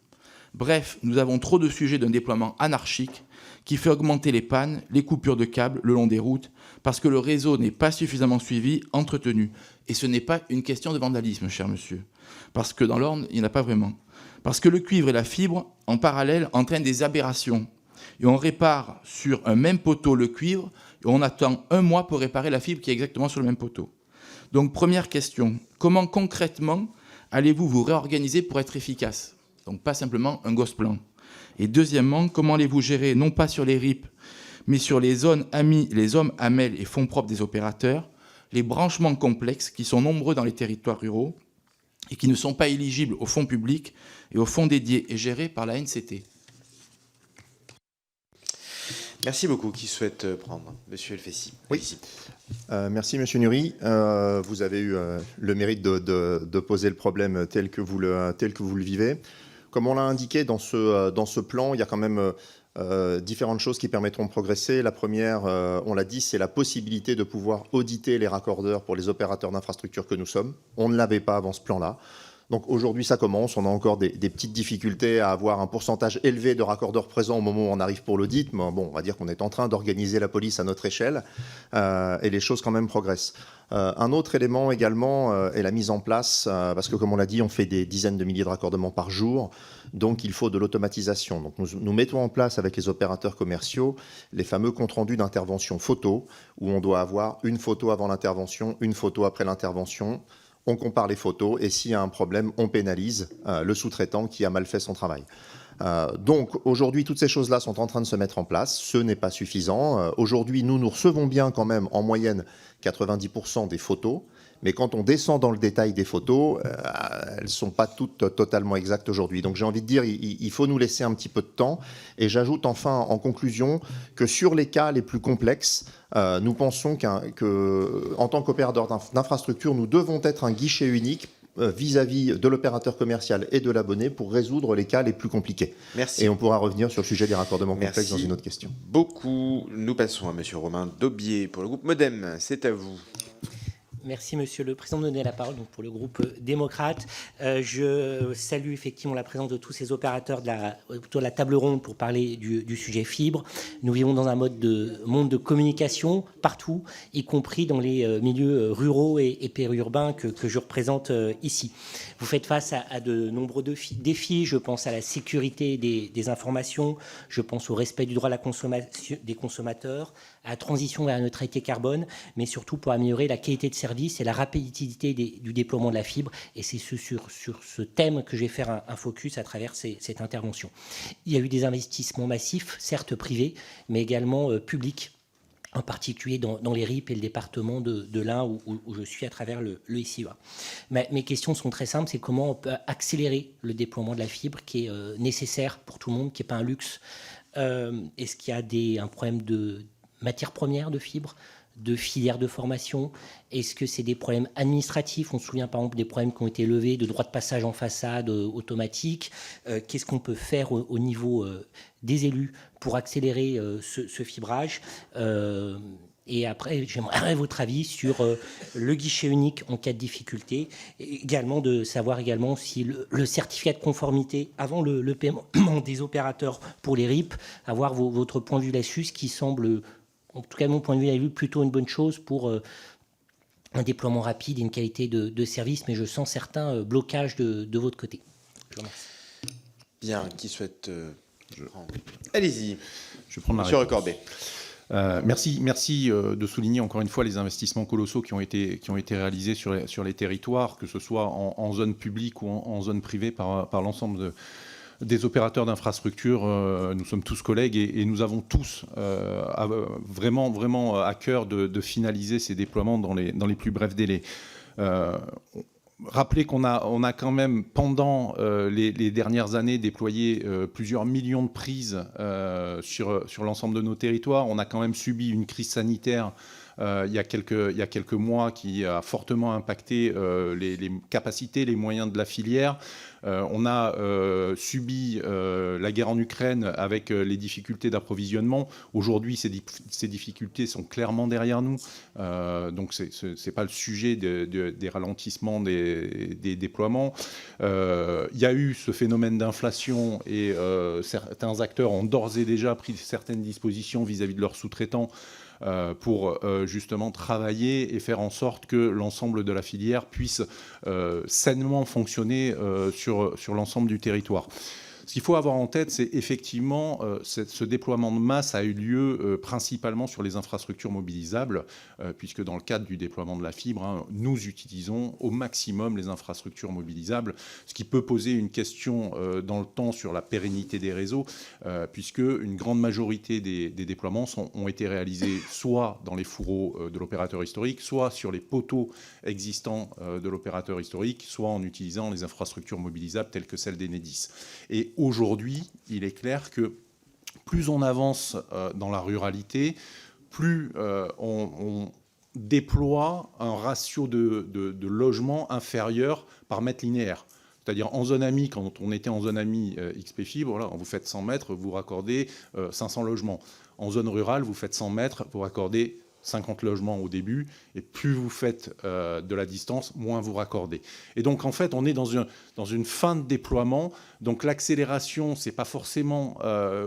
Bref, nous avons trop de sujets d'un déploiement anarchique qui fait augmenter les pannes, les coupures de câbles le long des routes, parce que le réseau n'est pas suffisamment suivi, entretenu. Et ce n'est pas une question de vandalisme, cher monsieur, parce que dans l'Orne, il n'y en a pas vraiment. Parce que le cuivre et la fibre, en parallèle, entraînent des aberrations. Et on répare sur un même poteau le cuivre, et on attend 1 mois pour réparer la fibre qui est exactement sur le même poteau. Donc, première question, comment concrètement allez-vous vous réorganiser pour être efficace? Donc, pas simplement un gosse plan. Et deuxièmement, comment allez-vous gérer, non pas sur les RIP, mais sur les zones AMI, les zones AMEL et fonds propres des opérateurs, les branchements complexes qui sont nombreux dans les territoires ruraux et qui ne sont pas éligibles aux fonds publics et aux fonds dédiés et gérés par la NCT? Merci beaucoup. Qui souhaite prendre? Monsieur Elfessi. Oui. Merci, Monsieur Nury. Vous avez eu le mérite de poser le problème tel que vous le vivez. Comme on l'a indiqué dans ce plan, il y a quand même différentes choses qui permettront de progresser. La première, on l'a dit, c'est la possibilité de pouvoir auditer les raccordeurs pour les opérateurs d'infrastructure que nous sommes. On ne l'avait pas avant ce plan-là. Donc aujourd'hui, ça commence. On a encore des petites difficultés à avoir un pourcentage élevé de raccordeurs présents au moment où on arrive pour l'audit. Mais bon, on va dire qu'on est en train d'organiser la police à notre échelle et les choses quand même progressent. Un autre élément également est la mise en place, parce que comme on l'a dit, on fait des dizaines de milliers de raccordements par jour, donc il faut de l'automatisation. Donc nous mettons en place avec les opérateurs commerciaux les fameux comptes rendus d'intervention photo, où on doit avoir une photo avant l'intervention, une photo après l'intervention. On compare les photos et s'il y a un problème, on pénalise le sous-traitant qui a mal fait son travail. Donc aujourd'hui, toutes ces choses-là sont en train de se mettre en place. Ce n'est pas suffisant. Aujourd'hui, nous recevons bien quand même en moyenne 90% des photos. Mais quand on descend dans le détail des photos, elles ne sont pas toutes totalement exactes aujourd'hui. Donc j'ai envie de dire, il faut nous laisser un petit peu de temps. Et j'ajoute enfin en conclusion que sur les cas les plus complexes, nous pensons qu'en tant qu'opérateur d'infrastructure, nous devons être un guichet unique vis-à-vis de l'opérateur commercial et de l'abonné pour résoudre les cas les plus compliqués. Merci. Et on pourra revenir sur le sujet des raccordements complexes dans une autre question. Beaucoup. Nous passons à Monsieur Romain Daubier pour le groupe Modem. C'est à vous. Merci Monsieur le Président de donner la parole donc pour le groupe démocrate. Je salue effectivement la présence de tous ces opérateurs autour de la table ronde pour parler du sujet fibre. Nous vivons dans un monde de communication partout, y compris dans les milieux ruraux et périurbains que je représente ici. Vous faites face à de nombreux défis. Je pense à la sécurité des informations, je pense au respect du droit à la consommation des consommateurs, à la transition vers la neutralité carbone, mais surtout pour améliorer la qualité de service et la rapidité du déploiement de la fibre. Et c'est sur ce thème que je vais faire un focus à travers cette intervention. Il y a eu des investissements massifs, certes privés, mais également publics, en particulier dans les RIP et le département de l'Ain où je suis à travers le SIEA. Mes questions sont très simples, c'est comment on peut accélérer le déploiement de la fibre qui est nécessaire pour tout le monde, qui n'est pas un luxe. Est-ce qu'il y a un problème de matières premières de fibre, de filières de formation? Est-ce que c'est des problèmes administratifs? On se souvient par exemple des problèmes qui ont été levés de droit de passage en façade automatique. Qu'est-ce qu'on peut faire au niveau des élus pour accélérer ce fibrage? Et après, j'aimerais votre avis sur le guichet unique en cas de difficulté. Et également de savoir également si le certificat de conformité avant le paiement des opérateurs pour les RIP, avoir votre point de vue là-dessus, ce qui semble, en tout cas de mon point de vue, plutôt une bonne chose pour un déploiement rapide et une qualité de service, mais je sens certains blocages de votre côté. Je vous remercie. Bien, qui souhaite... Allez-y, je vais prendre Monsieur Recorbet. Merci de souligner encore une fois les investissements colossaux qui ont été réalisés sur les territoires, que ce soit en zone publique ou en zone privée par l'ensemble des opérateurs d'infrastructures. Nous sommes tous collègues et nous avons tous vraiment à cœur de finaliser ces déploiements dans les plus brefs délais. Rappelez qu'on a quand même, pendant les dernières années, déployé plusieurs millions de prises sur l'ensemble de nos territoires. On a quand même subi une crise sanitaire il y a quelques mois qui a fortement impacté les capacités, les moyens de la filière. On a subi la guerre en Ukraine avec les difficultés d'approvisionnement. Aujourd'hui, ces difficultés sont clairement derrière nous. Donc, ce n'est pas le sujet des ralentissements des déploiements. Il y a eu ce phénomène d'inflation et certains acteurs ont d'ores et déjà pris certaines dispositions vis-à-vis de leurs sous-traitants pour justement travailler et faire en sorte que l'ensemble de la filière puisse sainement fonctionner sur l'ensemble du territoire. Ce qu'il faut avoir en tête, c'est effectivement ce déploiement de masse a eu lieu principalement sur les infrastructures mobilisables, puisque dans le cadre du déploiement de la fibre, nous utilisons au maximum les infrastructures mobilisables, ce qui peut poser une question dans le temps sur la pérennité des réseaux, puisque une grande majorité des déploiements ont été réalisés soit dans les fourreaux de l'opérateur historique, soit sur les poteaux existants de l'opérateur historique, soit en utilisant les infrastructures mobilisables telles que celles d'Enedis. Et aujourd'hui, il est clair que plus on avance dans la ruralité, plus on déploie un ratio de logements inférieur par mètre linéaire. C'est-à-dire en zone AMI, quand on était en zone AMI XP Fibre, voilà, vous faites 100 mètres, vous raccordez 500 logements. En zone rurale, vous faites 100 mètres, vous raccordez 50 logements au début, et plus vous faites de la distance, moins vous raccordez. Et donc, en fait, on est dans une fin de déploiement. Donc, l'accélération, ce n'est pas forcément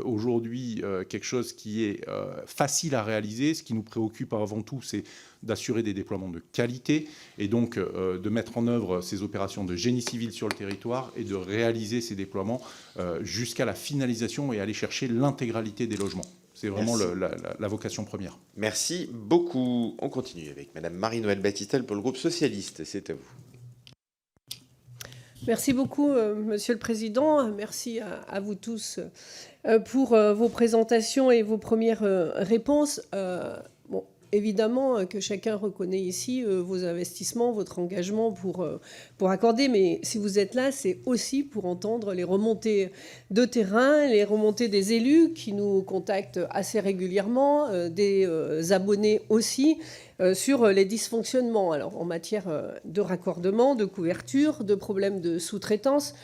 aujourd'hui quelque chose qui est facile à réaliser. Ce qui nous préoccupe avant tout, c'est d'assurer des déploiements de qualité et donc de mettre en œuvre ces opérations de génie civil sur le territoire et de réaliser ces déploiements jusqu'à la finalisation et aller chercher l'intégralité des logements. C'est vraiment la vocation première. Merci beaucoup. On continue avec Madame Marie-Noëlle Battistel pour le groupe socialiste. C'est à vous. Merci beaucoup, Monsieur le Président. Merci à vous tous pour vos présentations et vos premières réponses. Bon, évidemment que chacun reconnaît ici vos investissements, votre engagement pour accorder, mais si vous êtes là, c'est aussi pour entendre les remontées de terrain, les remontées des élus qui nous contactent assez régulièrement, des abonnés aussi, sur les dysfonctionnements. Alors, en matière de raccordement, de couverture, de problèmes de sous-traitance,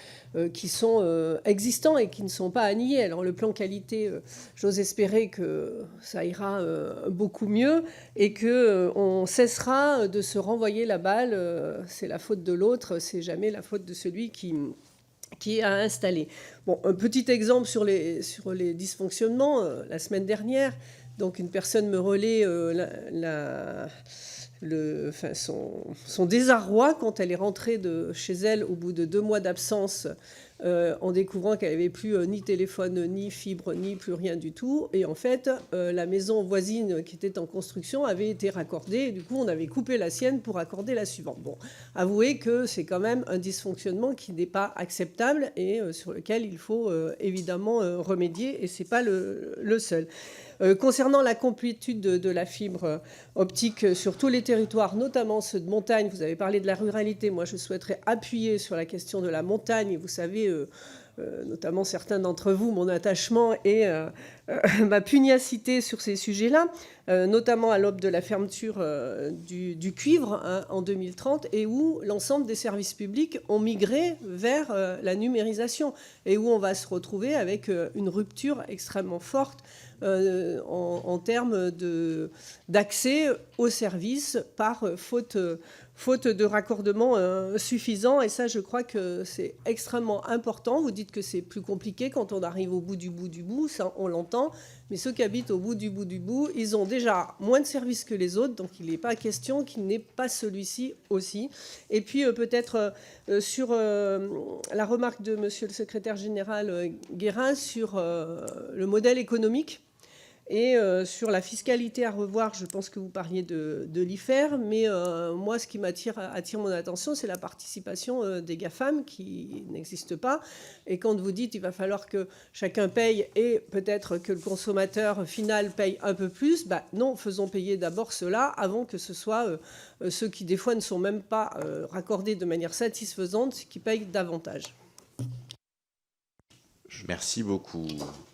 qui sont existants et qui ne sont pas à nier. Alors le plan qualité, j'ose espérer que ça ira beaucoup mieux et qu'on cessera de se renvoyer la balle. C'est la faute de l'autre, c'est jamais la faute de celui qui a installé. Bon, un petit exemple sur les dysfonctionnements. La semaine dernière, donc une personne me relaie son désarroi quand elle est rentrée de chez elle au bout de 2 mois d'absence en découvrant qu'elle n'avait plus ni téléphone, ni fibre, ni plus rien du tout. Et en fait, la maison voisine qui était en construction avait été raccordée. Et du coup, on avait coupé la sienne pour raccorder la suivante. Bon, avouez que c'est quand même un dysfonctionnement qui n'est pas acceptable et sur lequel il faut évidemment remédier. Et ce n'est pas le seul. Concernant la complétude de la fibre optique sur tous les territoires, notamment ceux de montagne, vous avez parlé de la ruralité. Moi, je souhaiterais appuyer sur la question de la montagne. Vous savez, notamment certains d'entre vous, mon attachement et ma pugnacité sur ces sujets-là, notamment à l'aube de la fermeture du cuivre en 2030 et où l'ensemble des services publics ont migré vers la numérisation et où on va se retrouver avec une rupture extrêmement forte en termes d'accès aux services par faute de raccordement suffisant. Et ça, je crois que c'est extrêmement important. Vous dites que c'est plus compliqué quand on arrive au bout du bout, ça on l'entend. Mais ceux qui habitent au bout du bout, ils ont déjà moins de services que les autres, donc il n'est pas question qu'il n'ait pas celui-ci aussi. Et puis peut-être sur la remarque de Monsieur le secrétaire général Guérin sur le modèle économique. Et sur la fiscalité à revoir, je pense que vous parliez de l'IFER, mais moi, ce qui attire mon attention, c'est la participation des GAFAM qui n'existe pas. Et quand vous dites qu'il va falloir que chacun paye et peut-être que le consommateur final paye un peu plus, bah non, faisons payer d'abord ceux-là avant que ce soit ceux qui, des fois, ne sont même pas raccordés de manière satisfaisante, qui payent davantage. Merci beaucoup.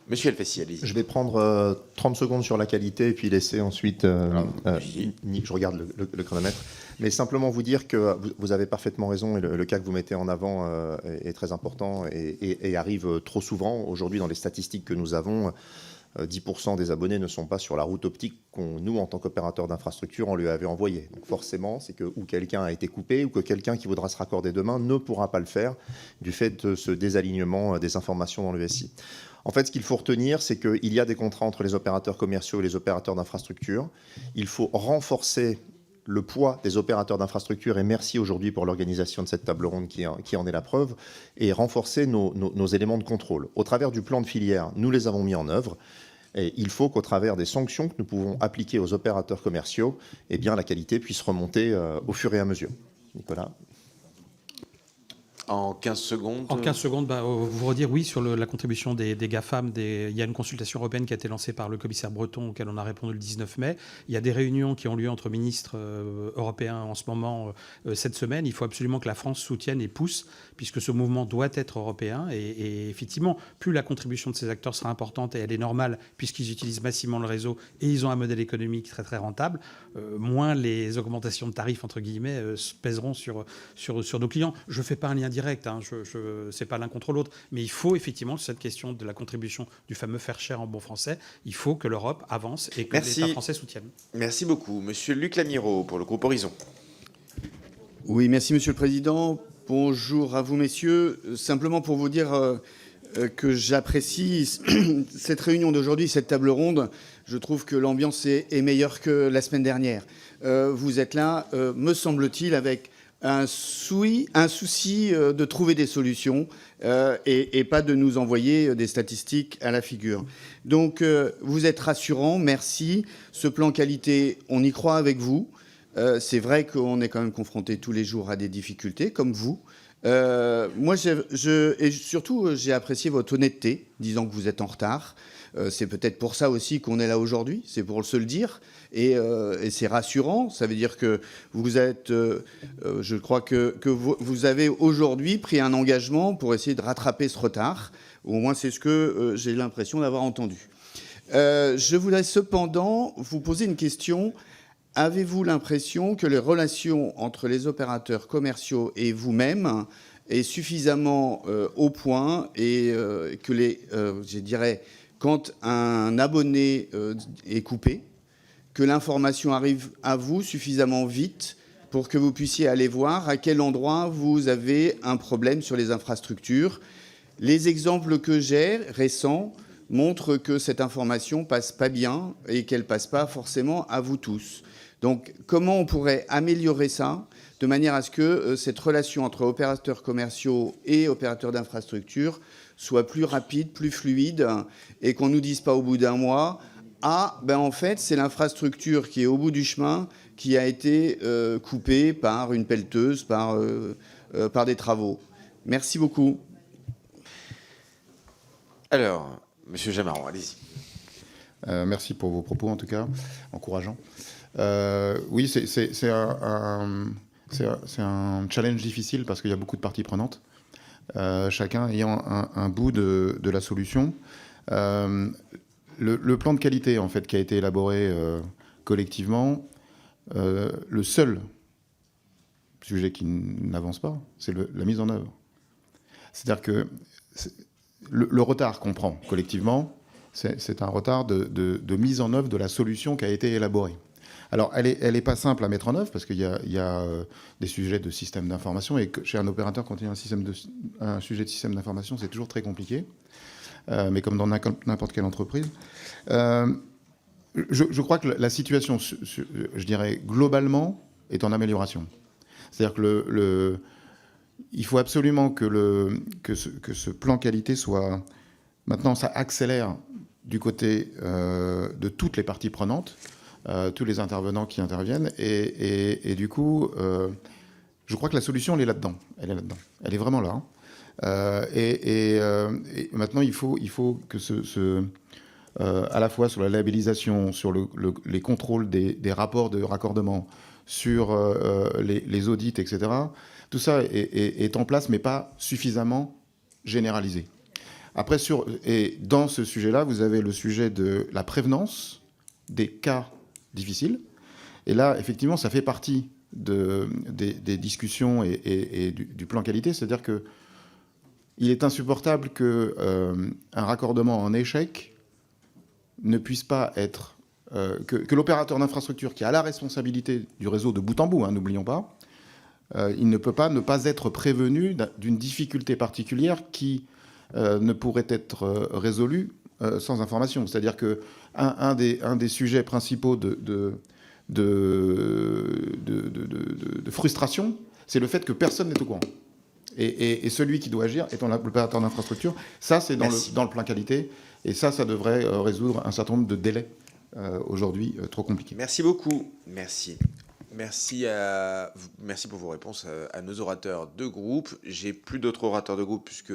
Monsieur Elfassi, allez-y. Je vais prendre 30 secondes sur la qualité et puis laisser ensuite... je regarde le chronomètre. Mais simplement vous dire que vous avez parfaitement raison et le cas que vous mettez en avant est très important et arrive trop souvent. Aujourd'hui, dans les statistiques que nous avons, 10% des abonnés ne sont pas sur la route optique qu'on, nous, en tant qu'opérateur d'infrastructure, on lui avait envoyée. Donc forcément, c'est que ou quelqu'un a été coupé ou que quelqu'un qui voudra se raccorder demain ne pourra pas le faire du fait de ce désalignement des informations dans le SI. En fait, ce qu'il faut retenir, c'est qu'il y a des contrats entre les opérateurs commerciaux et les opérateurs d'infrastructure. Il faut renforcer le poids des opérateurs d'infrastructure, et merci aujourd'hui pour l'organisation de cette table ronde qui en est la preuve, et renforcer nos éléments de contrôle. Au travers du plan de filière, nous les avons mis en œuvre, et il faut qu'au travers des sanctions que nous pouvons appliquer aux opérateurs commerciaux, eh bien, la qualité puisse remonter au fur et à mesure. Nicolas ? En 15 secondes. En 15 secondes, vous redire oui sur la contribution des GAFAM. Il y a une consultation européenne qui a été lancée par le commissaire Breton, auquel on a répondu le 19 mai. Il y a des réunions qui ont lieu entre ministres européens en ce moment, cette semaine. Il faut absolument que la France soutienne et pousse, puisque ce mouvement doit être européen. Et effectivement, plus la contribution de ces acteurs sera importante, et elle est normale, puisqu'ils utilisent massivement le réseau et ils ont un modèle économique très très rentable, moins les augmentations de tarifs, entre guillemets, pèseront sur nos clients. Je ne fais pas un lien direct direct, hein, c'est pas l'un contre l'autre, mais il faut effectivement, sur cette question de la contribution du fameux faire cher en bon français, il faut que l'Europe avance et que l'État français soutienne. Merci beaucoup. Monsieur Luc Lamiraud pour le groupe Horizon. Oui, merci Monsieur le Président. Bonjour à vous, messieurs. Simplement pour vous dire que j'apprécie cette réunion d'aujourd'hui, cette table ronde. Je trouve que l'ambiance est meilleure que la semaine dernière. Vous êtes là, me semble-t-il, avec un souci de trouver des solutions et pas de nous envoyer des statistiques à la figure. Donc, vous êtes rassurant, merci. Ce plan qualité, on y croit avec vous. C'est vrai qu'on est quand même confronté tous les jours à des difficultés, comme vous. Moi, et surtout, j'ai apprécié votre honnêteté, disant que vous êtes en retard. C'est peut-être pour ça aussi qu'on est là aujourd'hui, c'est pour se le dire. Et c'est rassurant, ça veut dire que vous êtes, je crois que vous avez aujourd'hui pris un engagement pour essayer de rattraper ce retard. Au moins, c'est ce que j'ai l'impression d'avoir entendu. Je voudrais cependant vous poser une question. Avez-vous l'impression que les relations entre les opérateurs commerciaux et vous-même est suffisamment au point et que je dirais, quand un abonné est coupé, que l'information arrive à vous suffisamment vite pour que vous puissiez aller voir à quel endroit vous avez un problème sur les infrastructures. Les exemples que j'ai récents montrent que cette information passe pas bien et qu'elle passe pas forcément à vous tous. Donc, comment on pourrait améliorer ça de manière à ce que cette relation entre opérateurs commerciaux et opérateurs d'infrastructure soit plus rapide, plus fluide, et qu'on ne nous dise pas au bout d'un mois « Ah, ben en fait, c'est l'infrastructure qui est au bout du chemin qui a été coupée par une pelleteuse, par des travaux ». Merci beaucoup. Alors, Monsieur Jamaron, allez-y. Merci pour vos propos, en tout cas, encourageants. Oui, c'est un challenge difficile parce qu'il y a beaucoup de parties prenantes, chacun ayant un bout de la solution. Le plan de qualité, en fait, qui a été élaboré collectivement, le seul sujet qui n'avance pas, c'est la mise en œuvre. C'est-à-dire que le retard qu'on prend collectivement, c'est un retard de mise en œuvre de la solution qui a été élaborée. Alors, elle est pas simple à mettre en œuvre parce qu'il y a des sujets de système d'information et que chez un opérateur, quand il y a un sujet de système d'information, c'est toujours très compliqué, mais comme dans n'importe quelle entreprise. Je crois que la situation, je dirais, globalement, est en amélioration. C'est-à-dire que il faut absolument que ce plan qualité soit... Maintenant, ça accélère du côté de toutes les parties prenantes, tous les intervenants qui interviennent. Et du coup, je crois que la solution, elle est là-dedans. Elle est là-dedans. Elle est vraiment là. Et maintenant, il faut que à la fois sur la labellisation, sur les contrôles des rapports de raccordement, sur les audits, etc., tout ça est en place, mais pas suffisamment généralisé. Après, et dans ce sujet-là, vous avez le sujet de la prévenance des cas difficiles. Et là, effectivement, ça fait partie des discussions et du plan qualité. C'est-à-dire qu'il est insupportable qu'un raccordement en échec ne puisse pas être... que l'opérateur d'infrastructure qui a la responsabilité du réseau de bout en bout, n'oublions pas, il ne peut pas ne pas être prévenu d'une difficulté particulière qui ne pourrait être résolue sans information. C'est-à-dire qu'un des sujets principaux de frustration, c'est le fait que personne n'est au courant. Et celui qui doit agir étant l'opérateur d'infrastructure, ça c'est dans le plan qualité, et ça devrait résoudre un certain nombre de délais aujourd'hui trop compliqués. Merci beaucoup. Merci. Merci pour vos réponses à nos orateurs de groupe. J'ai plus d'autres orateurs de groupe puisque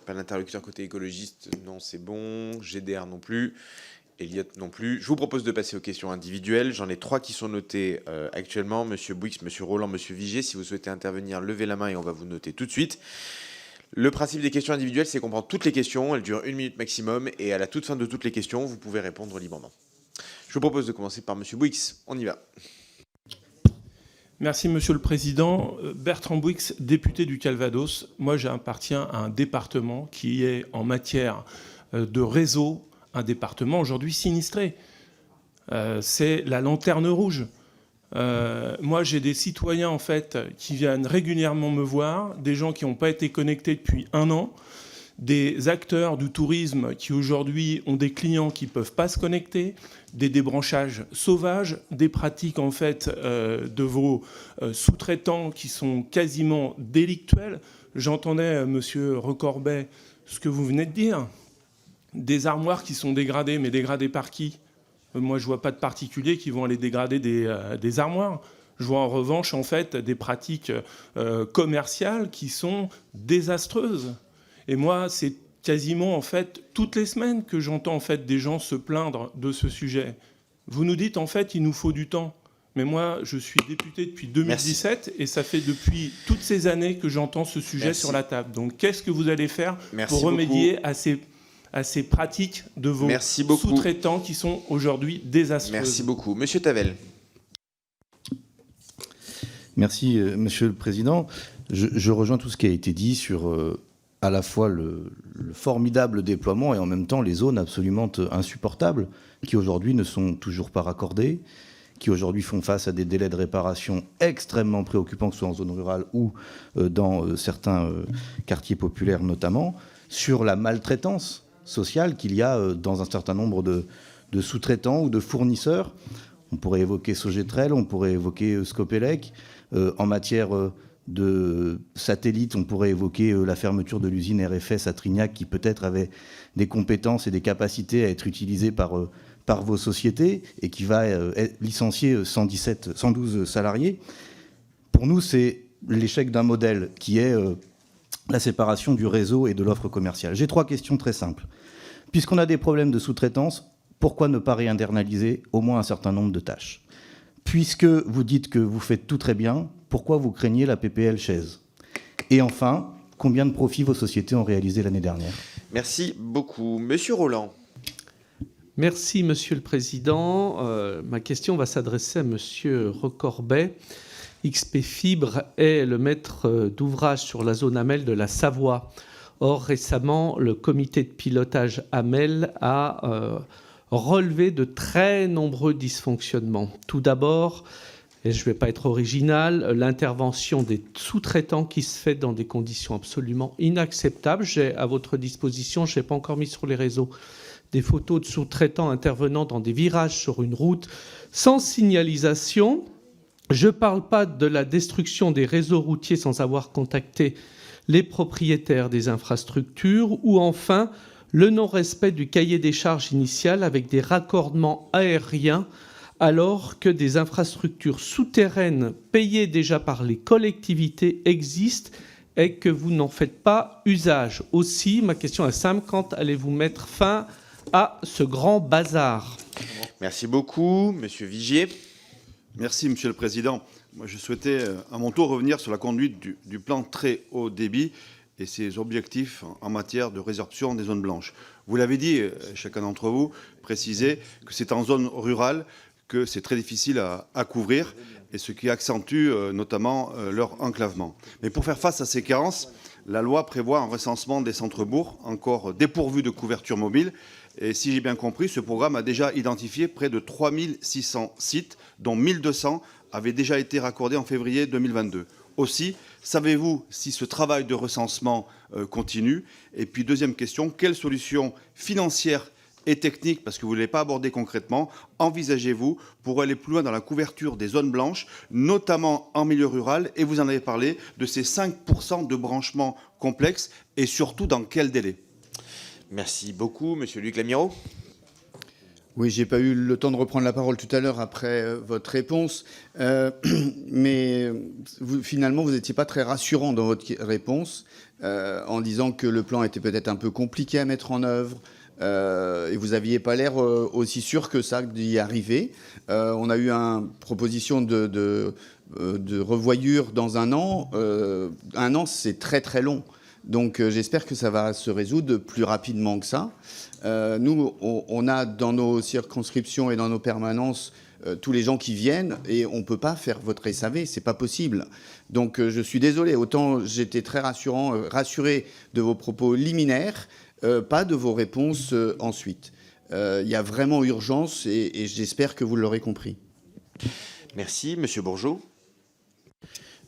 pas l'interlocuteur côté écologiste, non c'est bon, GDR non plus, Elliott non plus. Je vous propose de passer aux questions individuelles. J'en ai 3 qui sont notées actuellement. Monsieur Bouix, Monsieur Roland, Monsieur Vigier, si vous souhaitez intervenir, levez la main et on va vous noter tout de suite. Le principe des questions individuelles, c'est qu'on prend toutes les questions, elles durent 1 minute maximum, et à la toute fin de toutes les questions, vous pouvez répondre librement. Je vous propose de commencer par Monsieur Bouix, on y va. Merci, Monsieur le Président. Bertrand Bouix, député du Calvados. Moi, j'appartiens à un département qui est, en matière de réseau, un département aujourd'hui sinistré. C'est la lanterne rouge. Moi, j'ai des citoyens, en fait, qui viennent régulièrement me voir, des gens qui n'ont pas été connectés depuis 1 an, des acteurs du tourisme qui, aujourd'hui, ont des clients qui ne peuvent pas se connecter, des débranchages sauvages, des pratiques, en fait, de vos sous-traitants qui sont quasiment délictuelles. J'entendais, Monsieur Recorbet, ce que vous venez de dire. Des armoires qui sont dégradées, mais dégradées par qui ? Moi, je ne vois pas de particuliers qui vont aller dégrader des armoires. Je vois en revanche, en fait, des pratiques commerciales qui sont désastreuses. Et moi, c'est quasiment, en fait, toutes les semaines que j'entends, en fait, des gens se plaindre de ce sujet. Vous nous dites, en fait, il nous faut du temps. Mais moi, je suis député depuis 2017 et ça fait depuis toutes ces années que j'entends ce sujet sur la table. Donc, qu'est-ce que vous allez faire pour remédier à ces pratiques de vos sous-traitants qui sont aujourd'hui désastreuses? Merci beaucoup. Monsieur Tavel. Merci, Monsieur le Président. Je rejoins tout ce qui a été dit sur à la fois le formidable déploiement et en même temps les zones absolument insupportables qui aujourd'hui ne sont toujours pas raccordées, qui aujourd'hui font face à des délais de réparation extrêmement préoccupants, que ce soit en zone rurale ou dans certains quartiers populaires notamment, sur la maltraitance sociale qu'il y a dans un certain nombre de sous-traitants ou de fournisseurs. On pourrait évoquer Sogetrel, on pourrait évoquer Scopelec. En matière de satellites, on pourrait évoquer la fermeture de l'usine RFS à Trignac, qui peut-être avait des compétences et des capacités à être utilisées par vos sociétés et qui va licencier 112 salariés. Pour nous, c'est l'échec d'un modèle qui est la séparation du réseau et de l'offre commerciale. J'ai 3 questions très simples. Puisqu'on a des problèmes de sous-traitance, pourquoi ne pas réinternaliser au moins un certain nombre de tâches ? Puisque vous dites que vous faites tout très bien, pourquoi vous craignez la PPL chaise ? Et enfin, combien de profits vos sociétés ont réalisé l'année dernière ? Merci beaucoup. Monsieur Roland. Merci, Monsieur le Président. Ma question va s'adresser à Monsieur Recorbet. XP Fibre est le maître d'ouvrage sur la zone AMEL de la Savoie. Or, récemment, le comité de pilotage AMEL a relevé de très nombreux dysfonctionnements. Tout d'abord, et je ne vais pas être original, l'intervention des sous-traitants qui se fait dans des conditions absolument inacceptables. J'ai à votre disposition, je n'ai pas encore mis sur les réseaux, des photos de sous-traitants intervenant dans des virages sur une route sans signalisation. Je ne parle pas de la destruction des réseaux routiers sans avoir contacté les propriétaires des infrastructures, ou enfin le non-respect du cahier des charges initial avec des raccordements aériens alors que des infrastructures souterraines payées déjà par les collectivités existent et que vous n'en faites pas usage. Aussi, ma question est simple, quand allez-vous mettre fin à ce grand bazar ? Merci beaucoup. Monsieur Vigier. Merci, Monsieur le Président. Moi, je souhaitais à mon tour revenir sur la conduite du plan très haut débit et ses objectifs en matière de résorption des zones blanches. Vous l'avez dit, chacun d'entre vous précisait que c'est en zone rurale que c'est très difficile à couvrir et ce qui accentue notamment leur enclavement. Mais pour faire face à ces carences, la loi prévoit un recensement des centres-bourgs encore dépourvus de couverture mobile. Et si j'ai bien compris, ce programme a déjà identifié près de 3600 sites, dont 1200 avaient déjà été raccordés en février 2022. Aussi, savez-vous si ce travail de recensement continue ? Et puis, deuxième question, quelles solutions financières et techniques, parce que vous ne l'avez pas abordé concrètement, envisagez-vous pour aller plus loin dans la couverture des zones blanches, notamment en milieu rural, et vous en avez parlé, de ces 5% de branchements complexes, et surtout dans quel délai ? Merci beaucoup. Monsieur Luc Lamiraud. Oui, je n'ai pas eu le temps de reprendre la parole tout à l'heure après votre réponse, mais finalement, vous n'étiez pas très rassurant dans votre réponse en disant que le plan était peut-être un peu compliqué à mettre en œuvre et vous n'aviez pas l'air aussi sûr que ça d'y arriver. On a eu une proposition de revoyure dans 1 an. 1 an, c'est très très long. Donc j'espère que ça va se résoudre plus rapidement que ça. Nous, on a dans nos circonscriptions et dans nos permanences tous les gens qui viennent, et on ne peut pas faire votre SAV, c'est pas possible. Donc je suis désolé, autant j'étais très rassuré de vos propos liminaires, pas de vos réponses ensuite. Il y a vraiment urgence et j'espère que vous l'aurez compris. Merci. Monsieur Bourgeot.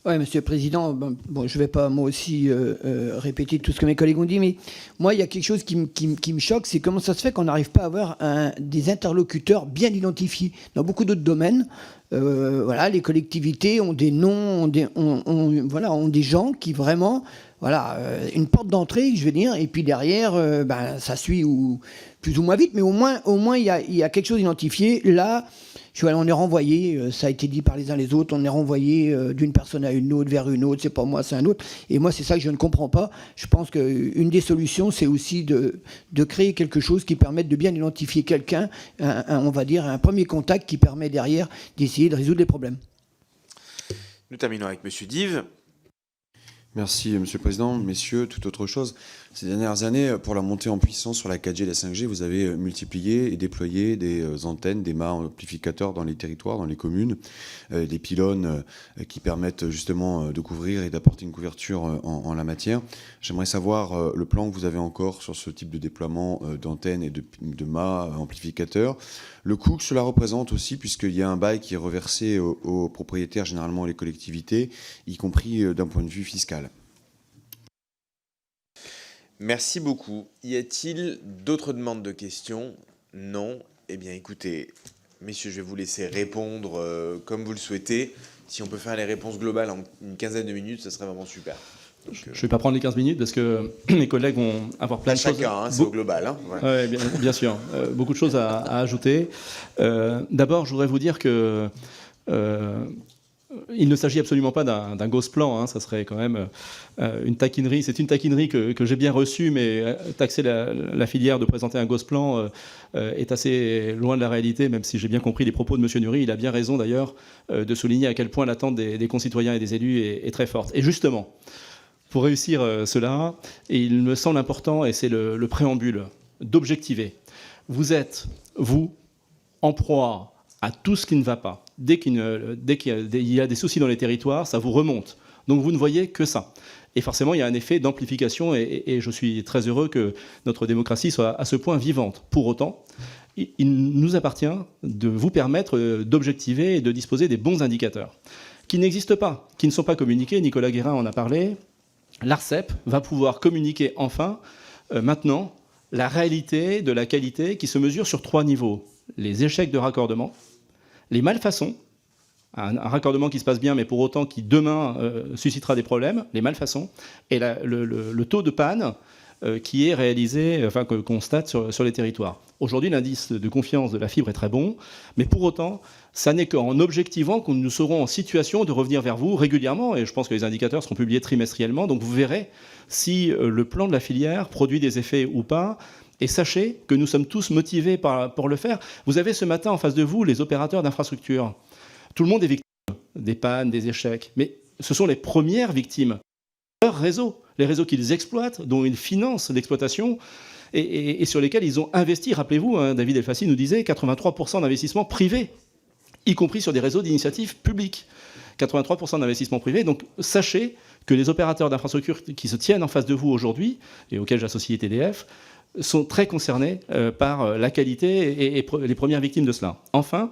Oui, Monsieur le Président, bon, je ne vais pas moi aussi répéter tout ce que mes collègues ont dit, mais moi, il y a quelque chose qui me choque, c'est comment ça se fait qu'on n'arrive pas à avoir des interlocuteurs bien identifiés. Dans beaucoup d'autres domaines, voilà, les collectivités ont des noms, ont des gens qui vraiment, voilà, une porte d'entrée, je veux dire, et puis derrière, ça suit plus ou moins vite, mais au moins il y a quelque chose d'identifié. Là, on est renvoyé, ça a été dit par les uns les autres, on est renvoyé d'une personne à une autre, vers une autre, c'est pas moi, c'est un autre. Et moi, c'est ça que je ne comprends pas. Je pense qu'une des solutions, c'est aussi de créer quelque chose qui permette de bien identifier quelqu'un, on va dire un premier contact qui permet derrière d'essayer de résoudre les problèmes. Nous terminons avec Monsieur Dive. Merci, Monsieur le Président. Messieurs, toute autre chose. Ces dernières années, pour la montée en puissance sur la 4G et la 5G, vous avez multiplié et déployé des antennes, des mâts amplificateurs dans les territoires, dans les communes, des pylônes qui permettent justement de couvrir et d'apporter une couverture en la matière. J'aimerais savoir le plan que vous avez encore sur ce type de déploiement d'antennes et de mâts amplificateurs. Le coût que cela représente aussi, puisqu'il y a un bail qui est reversé aux propriétaires, généralement les collectivités, y compris d'un point de vue fiscal. Merci beaucoup. Y a-t-il d'autres demandes de questions? Non. Eh bien, écoutez, messieurs, je vais vous laisser répondre comme vous le souhaitez. Si on peut faire les réponses globales en une quinzaine de minutes, ça serait vraiment super. Donc, je ne vais pas prendre les 15 minutes parce que mes collègues vont avoir plein de choses. Chacun, c'est au global. Hein, voilà. Ouais, bien sûr. Beaucoup de choses à ajouter. D'abord, je voudrais vous dire que il ne s'agit absolument pas d'un ghost plan, hein, ça serait quand même une taquinerie. C'est une taquinerie que j'ai bien reçue, mais taxer la filière de présenter un ghost plan est assez loin de la réalité, même si j'ai bien compris les propos de M. Nury. Il a bien raison d'ailleurs de souligner à quel point l'attente des concitoyens et des élus est très forte. Et justement, pour réussir cela, il me semble important, et c'est le préambule, d'objectiver. Vous êtes, vous, en proie à tout ce qui ne va pas. Dès qu'il y a des soucis dans les territoires, ça vous remonte. Donc vous ne voyez que ça. Et forcément, il y a un effet d'amplification, et je suis très heureux que notre démocratie soit à ce point vivante. Pour autant, il nous appartient de vous permettre d'objectiver et de disposer des bons indicateurs, qui n'existent pas, qui ne sont pas communiqués. Nicolas Guérin en a parlé. L'ARCEP va pouvoir communiquer enfin, maintenant, la réalité de la qualité qui se mesure sur 3 niveaux. Les échecs de raccordement, les malfaçons, un raccordement qui se passe bien mais pour autant qui demain suscitera des problèmes, les malfaçons, et le taux de panne qui est réalisé, enfin que constate sur les territoires. Aujourd'hui, l'indice de confiance de la fibre est très bon, mais pour autant, ça n'est qu'en objectivant que nous serons en situation de revenir vers vous régulièrement, et je pense que les indicateurs seront publiés trimestriellement, donc vous verrez si le plan de la filière produit des effets ou pas. Et sachez que nous sommes tous motivés pour le faire. Vous avez ce matin en face de vous les opérateurs d'infrastructures. Tout le monde est victime des pannes, des échecs. Mais ce sont les premières victimes. Leurs réseaux, les réseaux qu'ils exploitent, dont ils financent l'exploitation et sur lesquels ils ont investi. Rappelez-vous, hein, David Elfassi nous disait 83% d'investissement privé, y compris sur des réseaux d'initiative publique. 83% d'investissement privé. Donc sachez que les opérateurs d'infrastructures qui se tiennent en face de vous aujourd'hui, et auxquels j'associe TDF, sont très concernés par la qualité et les premières victimes de cela. Enfin,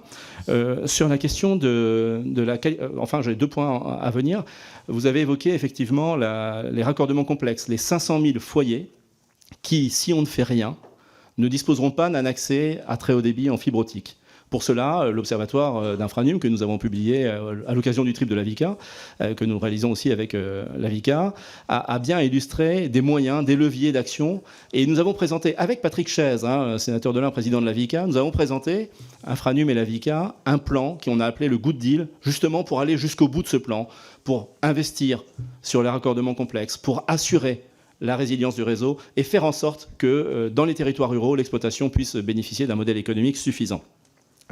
sur la question de la qualité, enfin j'ai 2 points à venir. Vous avez évoqué effectivement les raccordements complexes, les 500 000 foyers qui, si on ne fait rien, ne disposeront pas d'un accès à très haut débit en fibre optique. Pour cela, l'Observatoire d'Infranum, que nous avons publié à l'occasion du trip de l'AVICA, que nous réalisons aussi avec l'AVICA, a bien illustré des moyens, des leviers d'action. Et nous avons présenté, avec Patrick Chaise, sénateur de l'Ain, président de l'AVICA, nous avons présenté, Infranum et l'AVICA, un plan qu'on a appelé le Good Deal, justement pour aller jusqu'au bout de ce plan, pour investir sur les raccordements complexes, pour assurer la résilience du réseau et faire en sorte que dans les territoires ruraux, l'exploitation puisse bénéficier d'un modèle économique suffisant.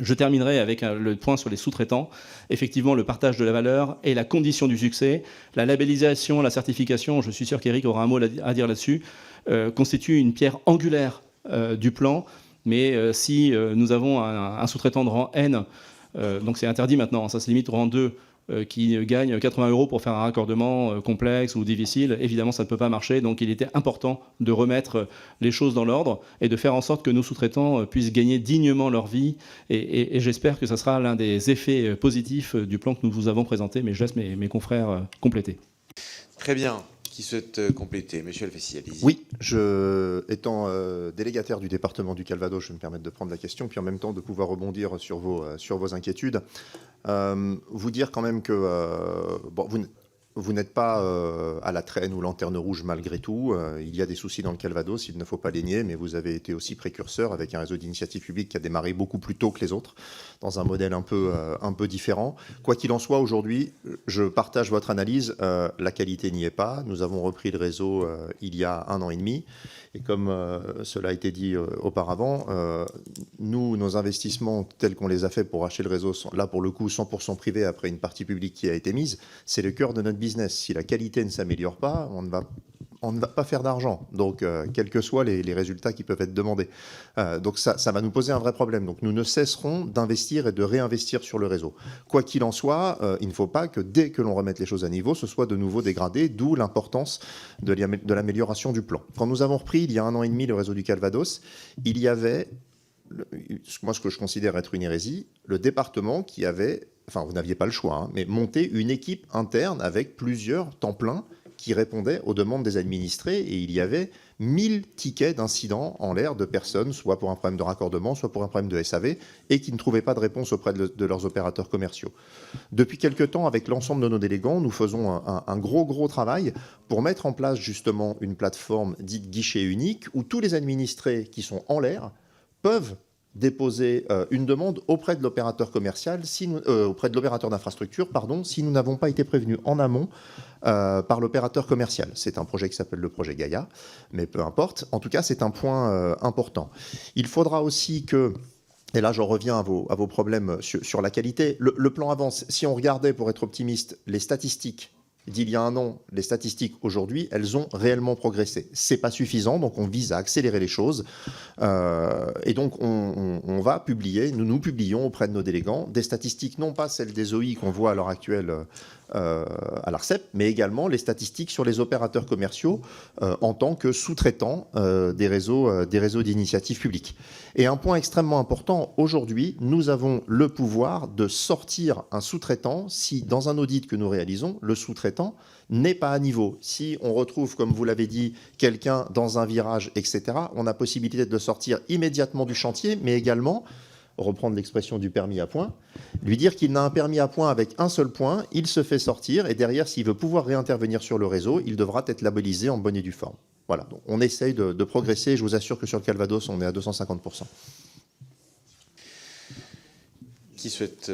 Je terminerai avec le point sur les sous-traitants. Effectivement, le partage de la valeur est la condition du succès. La labellisation, la certification, je suis sûr qu'Éric aura un mot à dire là-dessus, constitue une pierre angulaire du plan. Mais si nous avons un sous-traitant de rang N Donc c'est interdit maintenant, ça se limite au rang 2 qui gagne 80 € pour faire un raccordement complexe ou difficile. Évidemment, ça ne peut pas marcher, donc il était important de remettre les choses dans l'ordre et de faire en sorte que nos sous-traitants puissent gagner dignement leur vie. Et j'espère que ça sera l'un des effets positifs du plan que nous vous avons présenté, mais je laisse mes confrères compléter. Très bien. Qui souhaite compléter? Monsieur Alfessi, allez-y. Oui, étant délégataire du département du Calvados, je vais me permettre de prendre la question, puis en même temps de pouvoir rebondir sur vos inquiétudes. Vous dire quand même que vous n'êtes pas à la traîne ou lanterne rouge malgré tout. Il y a des soucis dans le Calvados, il ne faut pas les nier, mais vous avez été aussi précurseur avec un réseau d'initiative publique qui a démarré beaucoup plus tôt que les autres, dans un modèle un peu différent. Quoi qu'il en soit, aujourd'hui, je partage votre analyse. La qualité n'y est pas. Nous avons repris le réseau il y a 1 an et demi. Et comme cela a été dit auparavant, nos investissements tels qu'on les a faits pour acheter le réseau sont là pour le coup 100% privés après une partie publique qui a été mise. C'est le cœur de notre business. Si la qualité ne s'améliore pas, on ne va pas faire d'argent. Donc, quels que soient les résultats qui peuvent être demandés. Donc, ça va nous poser un vrai problème. Donc, nous ne cesserons d'investir et de réinvestir sur le réseau. Quoi qu'il en soit, il ne faut pas que dès que l'on remette les choses à niveau, ce soit de nouveau dégradé, d'où l'importance de l'amélioration du plan. Quand nous avons repris, il y a 1 an et demi, le réseau du Calvados, il y avait, moi, ce que je considère être une hérésie, le département qui avait, enfin, vous n'aviez pas le choix, hein, mais monté une équipe interne avec plusieurs temps pleins qui répondaient aux demandes des administrés, et il y avait 1000 tickets d'incidents en l'air de personnes, soit pour un problème de raccordement, soit pour un problème de SAV, et qui ne trouvaient pas de réponse auprès de leurs opérateurs commerciaux. Depuis quelque temps, avec l'ensemble de nos délégants, nous faisons un gros travail pour mettre en place justement une plateforme dite guichet unique, où tous les administrés qui sont en l'air peuvent déposer une demande auprès de l'opérateur commercial, auprès de l'opérateur d'infrastructure, pardon, si nous n'avons pas été prévenus en amont par l'opérateur commercial. C'est un projet qui s'appelle le projet Gaïa, mais peu importe. En tout cas, c'est un point important. Il faudra aussi que, et là j'en reviens à vos problèmes sur la qualité, le plan avance. Si on regardait, pour être optimiste, les statistiques d'il y a 1 an, les statistiques aujourd'hui, elles ont réellement progressé. C'est pas suffisant, donc on vise à accélérer les choses. Et donc on va publier, nous publions auprès de nos délégants des statistiques, non pas celles des OI qu'on voit à l'heure actuelle à l'ARCEP, mais également les statistiques sur les opérateurs commerciaux en tant que sous-traitants des réseaux d'initiative publique. Et un point extrêmement important, aujourd'hui, nous avons le pouvoir de sortir un sous-traitant si, dans un audit que nous réalisons, le sous-traitant n'est pas à niveau. Si on retrouve, comme vous l'avez dit, quelqu'un dans un virage, etc., on a possibilité de le sortir immédiatement du chantier, mais également, reprendre l'expression du permis à point, lui dire qu'il n'a un permis à point avec un seul point, il se fait sortir, et derrière, s'il veut pouvoir réintervenir sur le réseau, il devra être labellisé en bonne et due forme. Voilà, donc on essaye de progresser, je vous assure que sur le Calvados, on est à 250%. Qui souhaite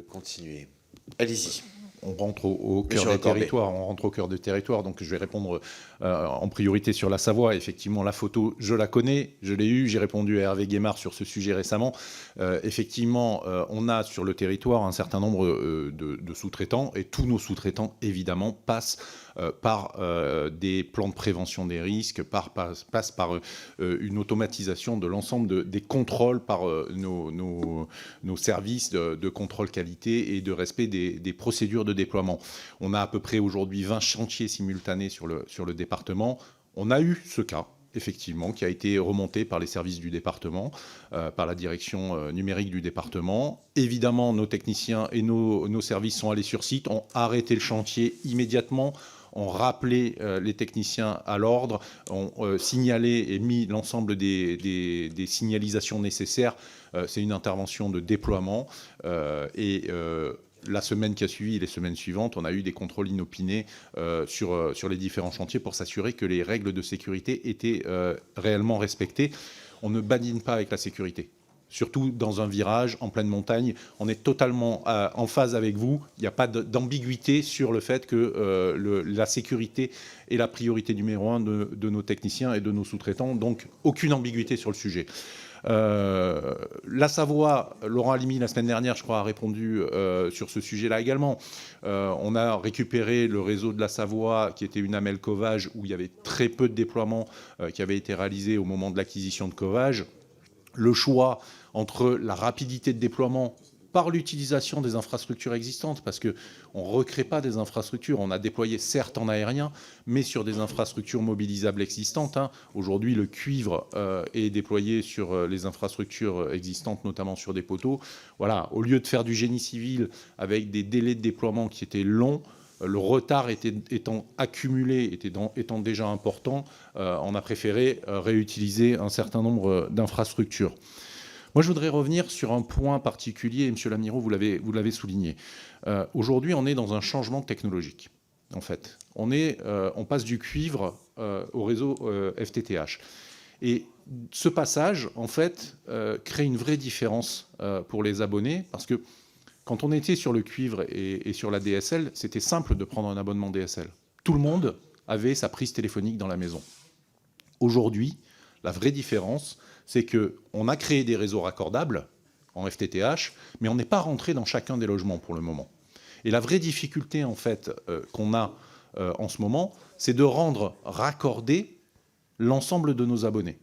continuer? Allez-y. On rentre au cœur des territoires. On rentre au cœur des territoires. Donc, je vais répondre en priorité sur la Savoie. Effectivement, la photo, je la connais, je l'ai eue. J'ai répondu à Hervé Guémard sur ce sujet récemment. Effectivement, on a sur le territoire un certain nombre de sous-traitants, et tous nos sous-traitants, évidemment, passent par des plans de prévention des risques, passent par une automatisation de l'ensemble des contrôles par nos services de contrôle qualité et de respect des procédures de déploiement. On a à peu près aujourd'hui 20 chantiers simultanés sur le département. On a eu ce cas, effectivement, qui a été remonté par les services du département, par la direction numérique du département. Évidemment, nos techniciens et nos services sont allés sur site, ont arrêté le chantier immédiatement, ont rappelé les techniciens à l'ordre, ont signalé et mis l'ensemble des signalisations nécessaires. C'est une intervention de déploiement la semaine qui a suivi et les semaines suivantes, on a eu des contrôles inopinés sur les différents chantiers pour s'assurer que les règles de sécurité étaient réellement respectées. On ne badine pas avec la sécurité. Surtout dans un virage en pleine montagne, on est totalement en phase avec vous. Il n'y a pas d'ambiguïté sur le fait que la sécurité est la priorité numéro 1 de nos techniciens et de nos sous-traitants. Donc, aucune ambiguïté sur le sujet. La Savoie, Laurent Alimi, la semaine dernière, je crois, a répondu sur ce sujet-là également. On a récupéré le réseau de la Savoie, qui était une AMEL Covage, où il y avait très peu de déploiements qui avaient été réalisés au moment de l'acquisition de Covage. Le choix entre la rapidité de déploiement par l'utilisation des infrastructures existantes, parce qu'on ne recrée pas des infrastructures. On a déployé, certes, en aérien, mais sur des infrastructures mobilisables existantes. Aujourd'hui, le cuivre est déployé sur les infrastructures existantes, notamment sur des poteaux. Voilà, au lieu de faire du génie civil avec des délais de déploiement qui étaient longs, le retard étant accumulé, étant déjà important, on a préféré réutiliser un certain nombre d'infrastructures. Moi, je voudrais revenir sur un point particulier, et M. Lamirault, vous l'avez souligné. Aujourd'hui, on est dans un changement technologique, en fait. On passe du cuivre au réseau FTTH. Et ce passage, en fait, crée une vraie différence pour les abonnés, parce que quand on était sur le cuivre et sur la DSL, c'était simple de prendre un abonnement DSL. Tout le monde avait sa prise téléphonique dans la maison. Aujourd'hui, la vraie différence, c'est qu'on a créé des réseaux raccordables en FTTH, mais on n'est pas rentré dans chacun des logements pour le moment. Et la vraie difficulté, en fait, qu'on a en ce moment, c'est de rendre raccordé l'ensemble de nos abonnés.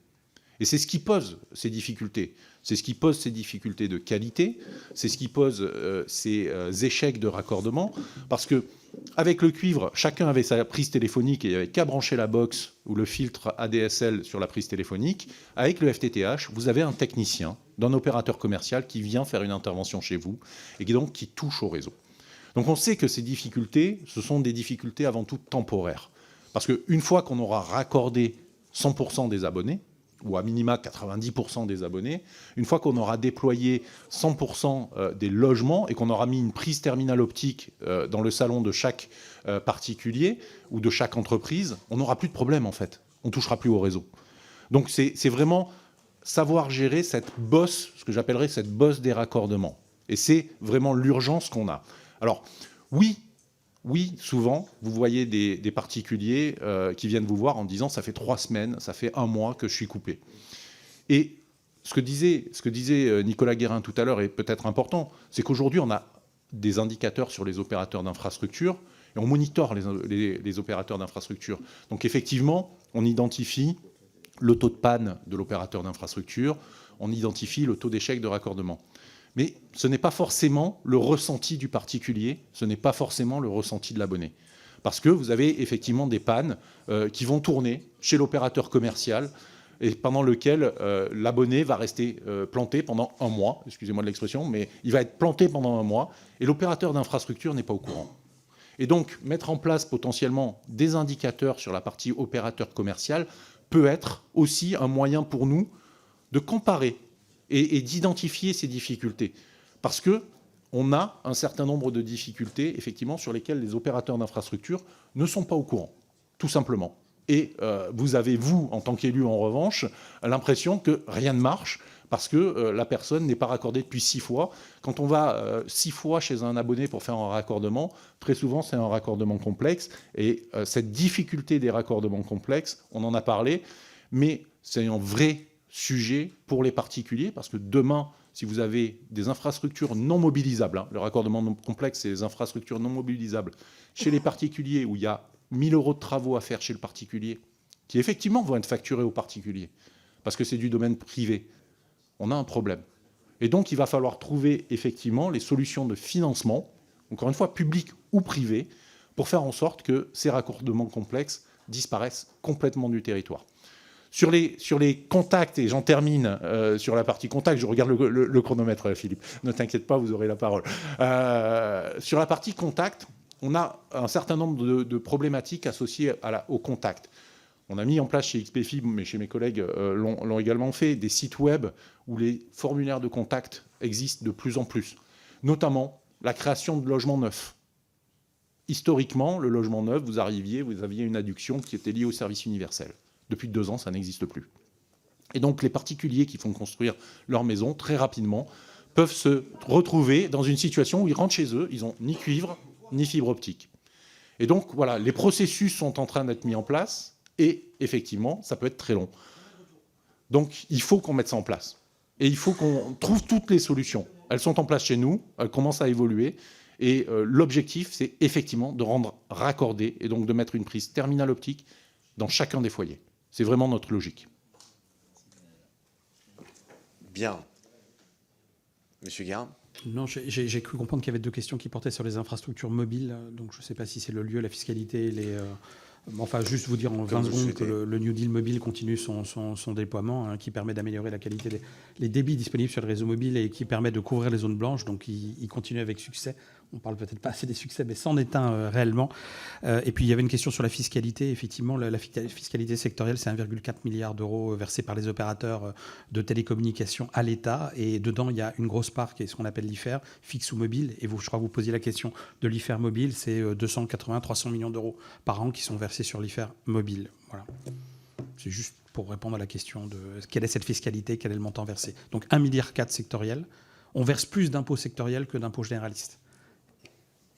Et c'est ce qui pose ces difficultés. C'est ce qui pose ces difficultés de qualité, c'est ce qui pose ces échecs de raccordement, parce que avec le cuivre, chacun avait sa prise téléphonique et il n'y avait qu'à brancher la box ou le filtre ADSL sur la prise téléphonique. Avec le FTTH, vous avez un technicien d'un opérateur commercial qui vient faire une intervention chez vous et qui touche au réseau. Donc on sait que ces difficultés, ce sont des difficultés avant tout temporaires. Parce qu'une fois qu'on aura raccordé 100% des abonnés, ou à minima 90% des abonnés, une fois qu'on aura déployé 100% des logements et qu'on aura mis une prise terminale optique dans le salon de chaque particulier ou de chaque entreprise, on n'aura plus de problème en fait. On ne touchera plus au réseau. Donc c'est vraiment savoir gérer cette bosse, ce que j'appellerais cette bosse des raccordements. Et c'est vraiment l'urgence qu'on a. Alors oui, souvent, vous voyez des particuliers qui viennent vous voir en disant « ça fait 3 semaines, ça fait 1 mois que je suis coupé ». Et ce que disait Nicolas Guérin tout à l'heure est peut-être important, c'est qu'aujourd'hui, on a des indicateurs sur les opérateurs d'infrastructure et on monitore les opérateurs d'infrastructure. Donc effectivement, on identifie le taux de panne de l'opérateur d'infrastructure, on identifie le taux d'échec de raccordement. Mais ce n'est pas forcément le ressenti du particulier, ce n'est pas forcément le ressenti de l'abonné. Parce que vous avez effectivement des pannes qui vont tourner chez l'opérateur commercial et pendant lequel l'abonné va rester planté pendant 1 mois, excusez-moi de l'expression, mais il va être planté pendant 1 mois et l'opérateur d'infrastructure n'est pas au courant. Et donc, mettre en place potentiellement des indicateurs sur la partie opérateur commercial peut être aussi un moyen pour nous de comparer et d'identifier ces difficultés. Parce qu'on a un certain nombre de difficultés, effectivement, sur lesquelles les opérateurs d'infrastructure ne sont pas au courant, tout simplement. Et vous avez, vous, en tant qu'élu, en revanche, l'impression que rien ne marche parce que la personne n'est pas raccordée depuis 6 fois. Quand on va 6 fois chez un abonné pour faire un raccordement, très souvent, c'est un raccordement complexe. Et cette difficulté des raccordements complexes, on en a parlé, mais c'est un vrai sujet pour les particuliers, parce que demain, si vous avez des infrastructures non mobilisables, le raccordement non complexe, c'est les infrastructures non mobilisables, chez les particuliers, où il y a 1 000 € de travaux à faire chez le particulier, qui effectivement vont être facturés aux particuliers, parce que c'est du domaine privé, on a un problème. Et donc, il va falloir trouver effectivement les solutions de financement, encore une fois, publiques ou privées, pour faire en sorte que ces raccordements complexes disparaissent complètement du territoire. Sur les contacts, et j'en termine sur la partie contact, je regarde le chronomètre, Philippe, ne t'inquiète pas, vous aurez la parole. Sur la partie contact, on a un certain nombre de problématiques associées au contact. On a mis en place chez XP Fibre, mais chez mes collègues l'ont également fait, des sites web où les formulaires de contact existent de plus en plus, notamment la création de logements neufs. Historiquement, le logement neuf, vous aviez une adduction qui était liée au service universel. Depuis 2 ans, ça n'existe plus. Et donc, les particuliers qui font construire leur maison, très rapidement, peuvent se retrouver dans une situation où ils rentrent chez eux, ils n'ont ni cuivre, ni fibre optique. Et donc, voilà, les processus sont en train d'être mis en place, et effectivement, ça peut être très long. Donc, il faut qu'on mette ça en place. Et il faut qu'on trouve toutes les solutions. Elles sont en place chez nous, elles commencent à évoluer, et l'objectif, c'est effectivement de rendre raccordé, et donc de mettre une prise terminale optique dans chacun des foyers. C'est vraiment notre logique. Bien. Monsieur Guérin. Non, j'ai cru comprendre qu'il y avait 2 questions qui portaient sur les infrastructures mobiles. Donc, je ne sais pas si c'est le lieu, la fiscalité, enfin, juste vous dire en 20 secondes que le New Deal mobile continue son déploiement, qui permet d'améliorer la qualité des débits disponibles sur le réseau mobile et qui permet de couvrir les zones blanches. Donc, il continue avec succès. On parle peut-être pas assez des succès, mais c'en est un réellement. Et puis, il y avait une question sur la fiscalité. Effectivement, la fiscalité sectorielle, c'est 1,4 milliard d'euros versés par les opérateurs de télécommunications à l'État. Et dedans, il y a une grosse part qui est ce qu'on appelle l'IFER, fixe ou mobile. Et vous, je crois que vous posiez la question de l'IFER mobile. C'est 280-300 millions d'euros par an qui sont versés sur l'IFER mobile. Voilà. C'est juste pour répondre à la question de quelle est cette fiscalité, quel est le montant versé. Donc 1,4 milliard sectoriel. On verse plus d'impôts sectoriels que d'impôts généralistes.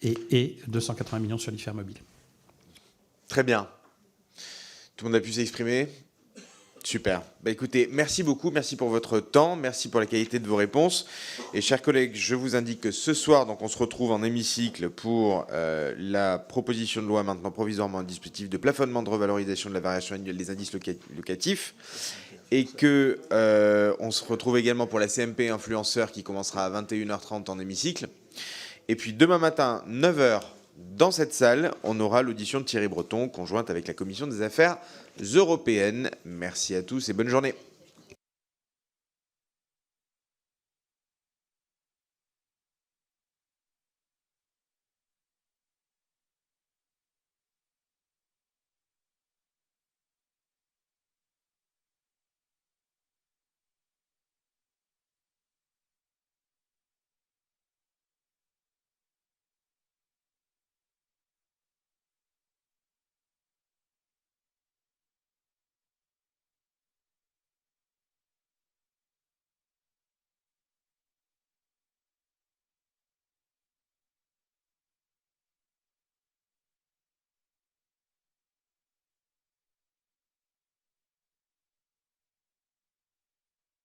Et 280 millions sur l'IFER mobile. Très bien. Tout le monde a pu s'exprimer ? Super. Bah écoutez, merci beaucoup, merci pour votre temps, merci pour la qualité de vos réponses. Et chers collègues, je vous indique que ce soir, donc, on se retrouve en hémicycle pour la proposition de loi maintenant provisoirement un dispositif de plafonnement de revalorisation de la variation annuelle des indices locatifs. Et que on se retrouve également pour la CMP influenceur qui commencera à 21h30 en hémicycle. Et puis demain matin, 9h, dans cette salle, on aura l'audition de Thierry Breton, conjointe avec la Commission des Affaires européennes. Merci à tous et bonne journée.